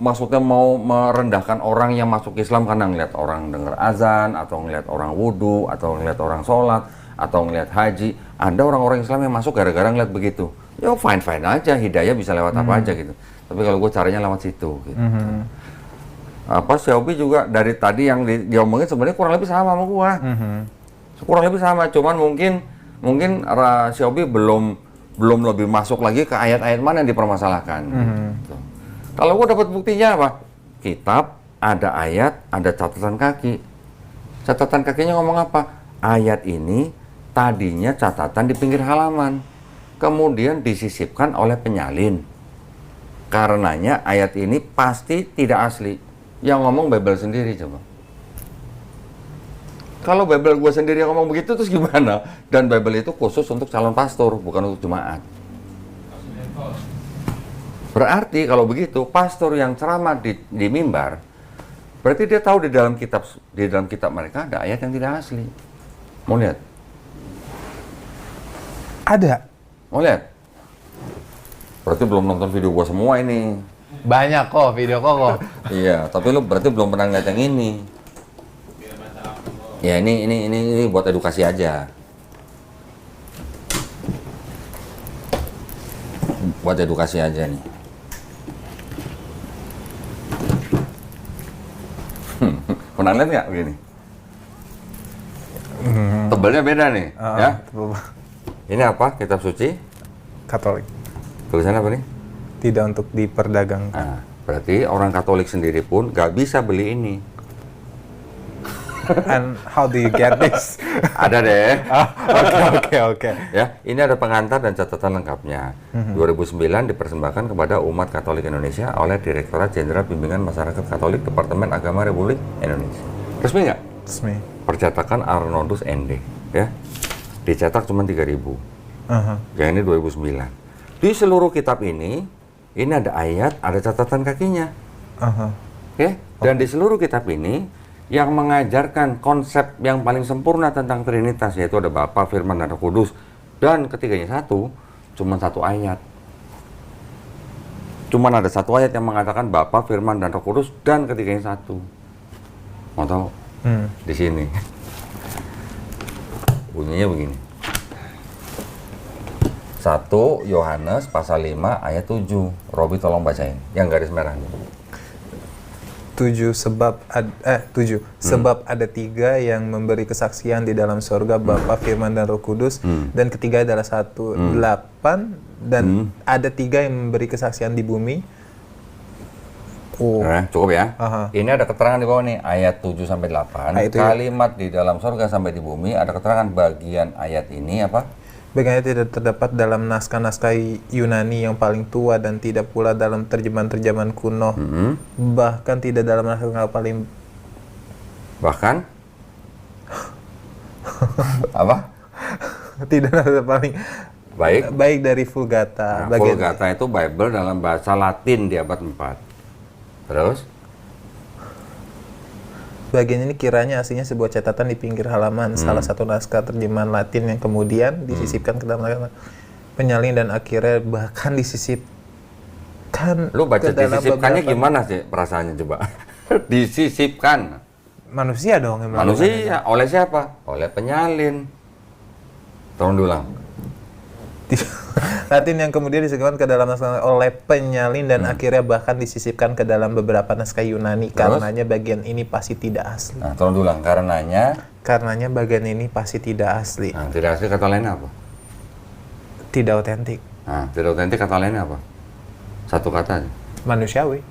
maksudnya mau merendahkan orang yang masuk Islam karena ngeliat orang dengar azan atau ngeliat orang wudhu atau ngeliat orang sholat atau ngeliat haji. Ada orang-orang Islam yang masuk gara-gara ngeliat begitu. Ya fine aja, hidayah bisa lewat apa aja gitu. Tapi kalau gue caranya lewat situ gitu. Xiaomi juga dari tadi yang diomongin sebenarnya kurang lebih sama sama gua. Kurang lebih sama, cuman mungkin Xiaomi belum lebih masuk lagi ke ayat-ayat mana yang dipermasalahkan. Gitu. Kalau gua dapat buktinya apa? Kitab, ada ayat, ada catatan kaki. Catatan kakinya ngomong apa? Ayat ini tadinya catatan di pinggir halaman, kemudian disisipkan oleh penyalin. Karenanya ayat ini pasti tidak asli. Yang ngomong Bible sendiri coba. Kalau Bible gue sendiri yang ngomong begitu terus gimana? Dan Bible itu khusus untuk calon pastor, bukan untuk jemaat. Berarti kalau begitu pastor yang ceramah di mimbar, berarti dia tahu di dalam kitab mereka ada ayat yang tidak asli. Mau lihat? ada. Mau lihat? Berarti belum nonton video gua semua ini. Banyak kok video kok. Iya, tapi lu berarti belum pernah ngeliat yang ini. Ya ini buat edukasi aja. Buat edukasi aja nih. Pernah lihat nggak begini? Tebalnya beda nih, ya. Ini apa? Kitab suci? Katolik. Tulisannya apa nih? Tidak untuk diperdagangkan. Nah, berarti orang Katolik sendiri pun nggak bisa beli ini. And how do you get this? Ada deh. Oke. Ya, ini ada pengantar dan catatan lengkapnya. 2009 dipersembahkan kepada umat Katolik Indonesia oleh Direktorat Jenderal Bimbingan Masyarakat Katolik Departemen Agama Republik Indonesia. Resmi nggak? Resmi. Percetakan Arnoldus ND, ya. Dicetak cuma 3.000. Ya, ini 2009. Di seluruh kitab ini ada ayat, ada catatan kakinya. Oke? Dan di seluruh kitab ini yang mengajarkan konsep yang paling sempurna tentang Trinitas, yaitu ada Bapa, Firman, dan Roh Kudus, dan ketiganya satu, cuma satu ayat. Cuman ada satu ayat yang mengatakan Bapa, Firman, dan Roh Kudus, dan ketiganya satu. Mau tahu? Di sini. Bunyinya begini. 1 Yohanes pasal 5 ayat 7. Robi tolong bacain. Yang garis merah. 7 sebab ada 3 yang memberi kesaksian di dalam surga, Bapa, Firman, dan Roh Kudus, dan ketiga adalah 1. 8 dan ada 3 yang memberi kesaksian di bumi. Nah, cukup ya. Ini ada keterangan di bawah nih, ayat 7 sampai 8. Kalimat di dalam surga sampai di bumi, ada keterangan bagian ayat ini apa? Bagiannya tidak terdapat dalam naskah-naskah Yunani yang paling tua dan tidak pula dalam terjemahan-terjemahan kuno. Bahkan tidak dalam naskah paling... Bahkan? Apa? Tidak ada paling... Baik dari Vulgata. Nah, Vulgata itu Bible dalam bahasa Latin di abad 4. Terus? Bagian ini kiranya aslinya sebuah catatan di pinggir halaman, salah satu naskah terjemahan Latin yang kemudian disisipkan ke dalam penyalin dan akhirnya bahkan disisipkan. Lu baca disisipkannya gimana sih perasaannya coba? Disisipkan. Manusia dong yang manusia. Oleh siapa? Oleh penyalin. Tolong diulang. Latin yang kemudian disebutkan ke dalam naskah oleh penyalin dan akhirnya bahkan disisipkan ke dalam beberapa naskah Yunani. Karenanya bagian ini pasti tidak asli. Nah, tolong ulang. Karenanya bagian ini pasti tidak asli. Nah, tidak asli kata lainnya apa? Tidak otentik. Nah, tidak otentik kata lainnya apa? Satu kata aja. Manusiawi.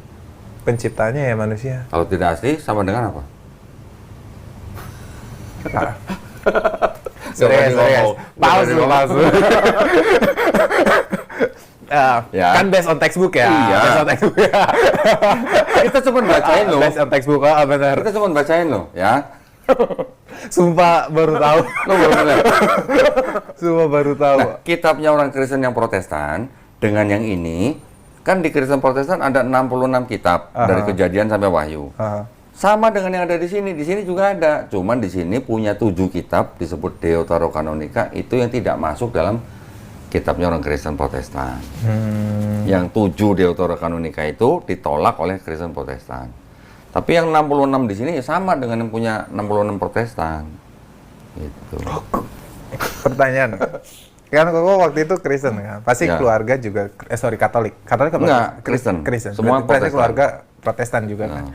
Penciptanya ya manusia. Kalau tidak asli sama dengan apa? Serius. Palsu. Ya. Kan based on textbook ya. Iya. Based on textbook. Kita cuma bacain loh. Based on textbook, benar. Kita cuma bacain loh, ya. Sumpah baru tahu. Lo baru bener. Sumpah baru tahu. Nah, kitabnya orang Kristen yang Protestan dengan yang ini, kan di Kristen Protestan ada 66 kitab dari Kejadian sampai Wahyu. Sama dengan yang ada di sini juga ada. Cuman di sini punya 7 kitab disebut Deuterokanonika, itu yang tidak masuk dalam kitabnya orang Kristen Protestan. Yang 7 Deuterokanonika itu ditolak oleh Kristen Protestan. Tapi yang 66 di sini sama dengan yang punya 66 Protestan. Gitu. Pertanyaan. Kan kok waktu itu Kristen kan? Pasti Ya. keluarga juga Katolik. Katolik apa? Enggak, Kristen. Kristen. Semua Berarti Protestan. keluarga Protestan juga kan. Nah.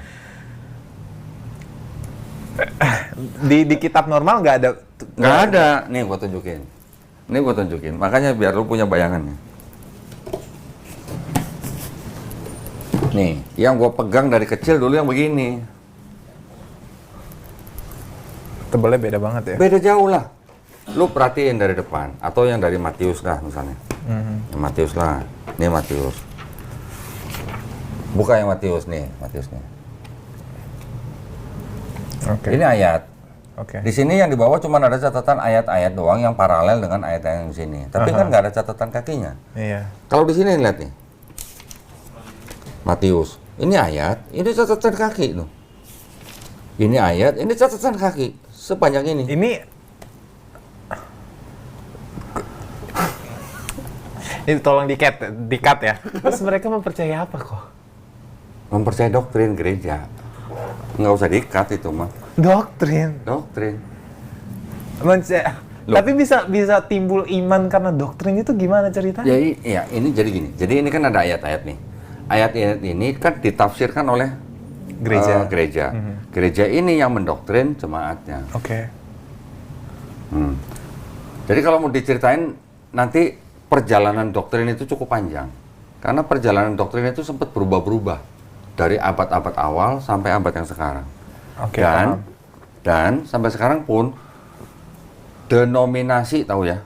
Di kitab normal nggak ada. Nggak ada. Nih gua tunjukin. Makanya biar lu punya bayangan. Nih, yang gua pegang dari kecil dulu yang begini. Tebelnya beda banget ya. Beda jauh lah. Lu perhatiin dari depan. Atau yang dari Matius lah misalnya. Matius lah. Nih Matius. Buka yang Matius nih. Oke. Ini ayat. Oke. Di sini yang di bawah cuma ada catatan ayat-ayat doang yang paralel dengan ayat-ayat yang di sini. Tapi kan nggak ada catatan kakinya. Iya. Kalau di sini lihat nih. Matius. Ini ayat, ini catatan kaki tuh. Ini ayat, ini catatan kaki. Sepanjang ini. Ini tolong di-cut ya. Terus mereka mempercayai apa kok? Mempercayai doktrin gereja. Nggak usah di-cut itu mah. Doktrin. Loh. Tapi bisa timbul iman karena doktrin itu gimana ceritanya? Jadi, ya ini jadi gini. Jadi ini kan ada ayat-ayat nih. Ayat-ayat ini kan ditafsirkan oleh gereja. Gereja ini yang mendoktrin jemaatnya. Oke. Jadi kalau mau diceritain nanti perjalanan doktrin itu cukup panjang. Karena perjalanan doktrin itu sempat berubah-berubah dari abad-abad awal sampai abad yang sekarang. Oke. Dan sampai sekarang pun denominasi tahu ya,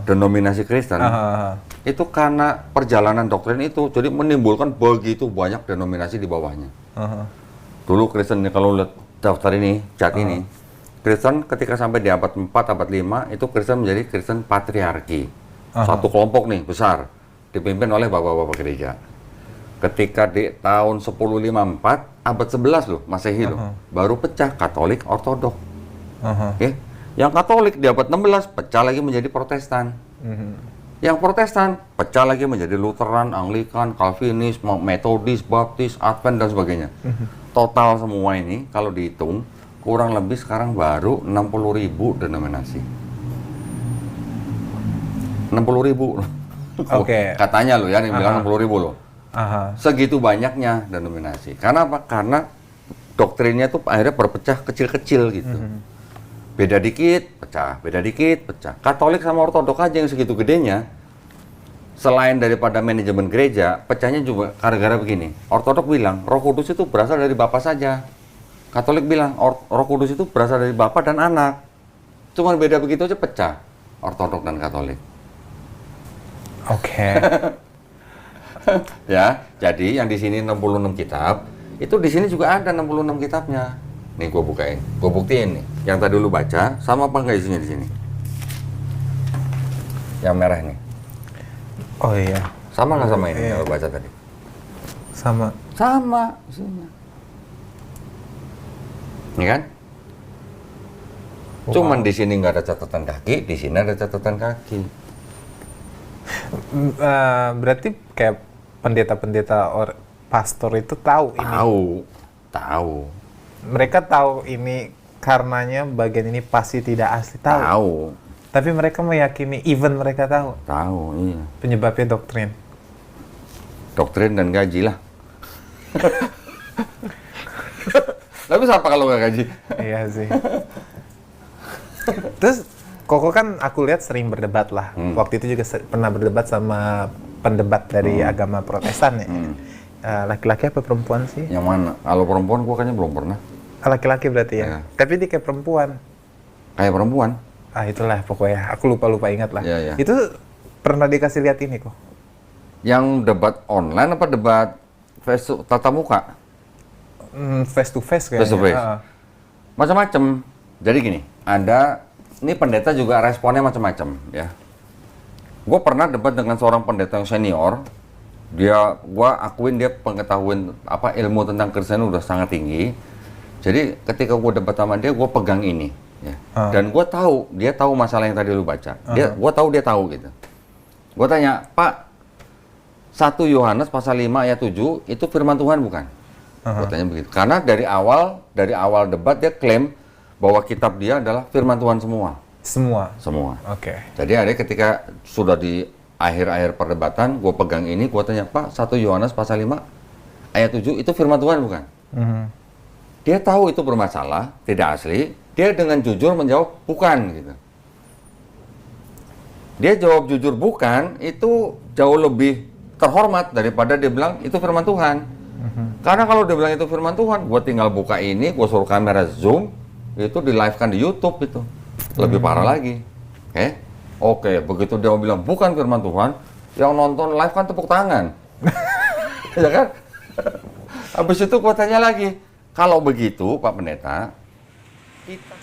denominasi Kristen itu karena perjalanan doktrin itu jadi menimbulkan begitu banyak denominasi di bawahnya. Dulu Kristen kalau lihat daftar ini, cat ini, Kristen ketika sampai di abad 4, abad 5 itu Kristen menjadi Kristen patriarki. Satu kelompok nih besar dipimpin oleh bapak-bapak gereja. Ketika di tahun 1054, abad 11 loh, Masehi loh, baru pecah Katolik Ortodok. Oke. Yang Katolik di abad 16 pecah lagi menjadi Protestan. Yang Protestan pecah lagi menjadi Lutheran, Anglikan, Calvinis, Metodis, Baptis, Advent dan sebagainya. Total semua ini kalau dihitung kurang lebih sekarang baru 60.000 denominasi. 60.000. Oke. Katanya loh ya, yang bilang 60.000 loh. Segitu banyaknya denominasi. Karena apa? Karena doktrinnya tuh akhirnya berpecah kecil-kecil gitu. Beda dikit, pecah. Beda dikit, pecah. Katolik sama Ortodok aja yang segitu gedenya. Selain daripada manajemen gereja, pecahnya juga gara-gara begini. Ortodok bilang, Roh Kudus itu berasal dari Bapa saja. Katolik bilang, Roh Kudus itu berasal dari Bapa dan Anak. Cuman beda begitu aja pecah. Ortodok dan Katolik. Oke. Ya, jadi yang di sini 66 kitab, itu di sini juga ada 66 kitabnya. Nih gue bukain, gue buktiin nih. Yang tadi lu baca, sama apa nggak isinya di sini? Yang merah nih. Oh iya. Sama nggak sama ini yang lu baca tadi? Sama. Sama isinya. Ini kan? Cuman di sini nggak ada catatan kaki, di sini ada catatan kaki. Berarti kayak pendeta-pendeta pastor itu tahu ini. Tahu. Mereka tahu ini karenanya bagian ini pasti tidak asli. Tahu. Tapi mereka meyakini, even mereka tahu Tahu, iya. penyebabnya doktrin. Doktrin dan gaji lah. Tapi siapa kalau nggak gaji? Iya sih. Terus Koko kan aku lihat sering berdebat lah. Waktu itu juga pernah berdebat sama pendebat dari agama Protestan ya. Laki-laki apa perempuan sih? Yang mana? Kalau perempuan gua kayaknya belum pernah. Laki-laki berarti ya. Iya. Tapi dia kayak perempuan. Kayak perempuan. Itulah pokoknya. Aku lupa ingat lah. Iya, iya. Itu pernah dikasih lihat ini kok. Yang debat online apa debat tatap muka? Face to face kayaknya. Face to face. Macam-macam. Jadi gini, ini pendeta juga responnya macam-macam ya. Gue pernah debat dengan seorang pendeta yang senior. Gue akuin dia pengetahuan ilmu tentang Kristen udah sangat tinggi. Jadi ketika gue debat sama dia, gue pegang ini. Ya. Dan gue tahu, dia tahu masalah yang tadi lu baca. Gue tahu dia tahu gitu. Gue tanya, Pak, 1 Yohanes pasal 5 ayat 7 itu firman Tuhan bukan? Gue tanya begitu. Karena dari awal debat dia klaim bahwa kitab dia adalah firman Tuhan semua. Semua. Oke. Jadi ada ketika sudah di akhir-akhir perdebatan, gue pegang ini, gue tanya, Pak, 1 Yohanes pasal 5 ayat 7 itu firman Tuhan bukan? Dia tahu itu bermasalah, tidak asli. Dia dengan jujur menjawab bukan gitu. Dia jawab jujur bukan, itu jauh lebih terhormat daripada dia bilang itu firman Tuhan. Karena kalau dia bilang itu firman Tuhan, gue tinggal buka ini, gue suruh kamera zoom, itu di live kan di YouTube itu. Lebih parah lagi. Oke, begitu dia bilang bukan firman Tuhan, yang nonton live kan tepuk tangan. Ya kan? Habis itu gue tanya lagi, kalau begitu Pak Pendeta, kita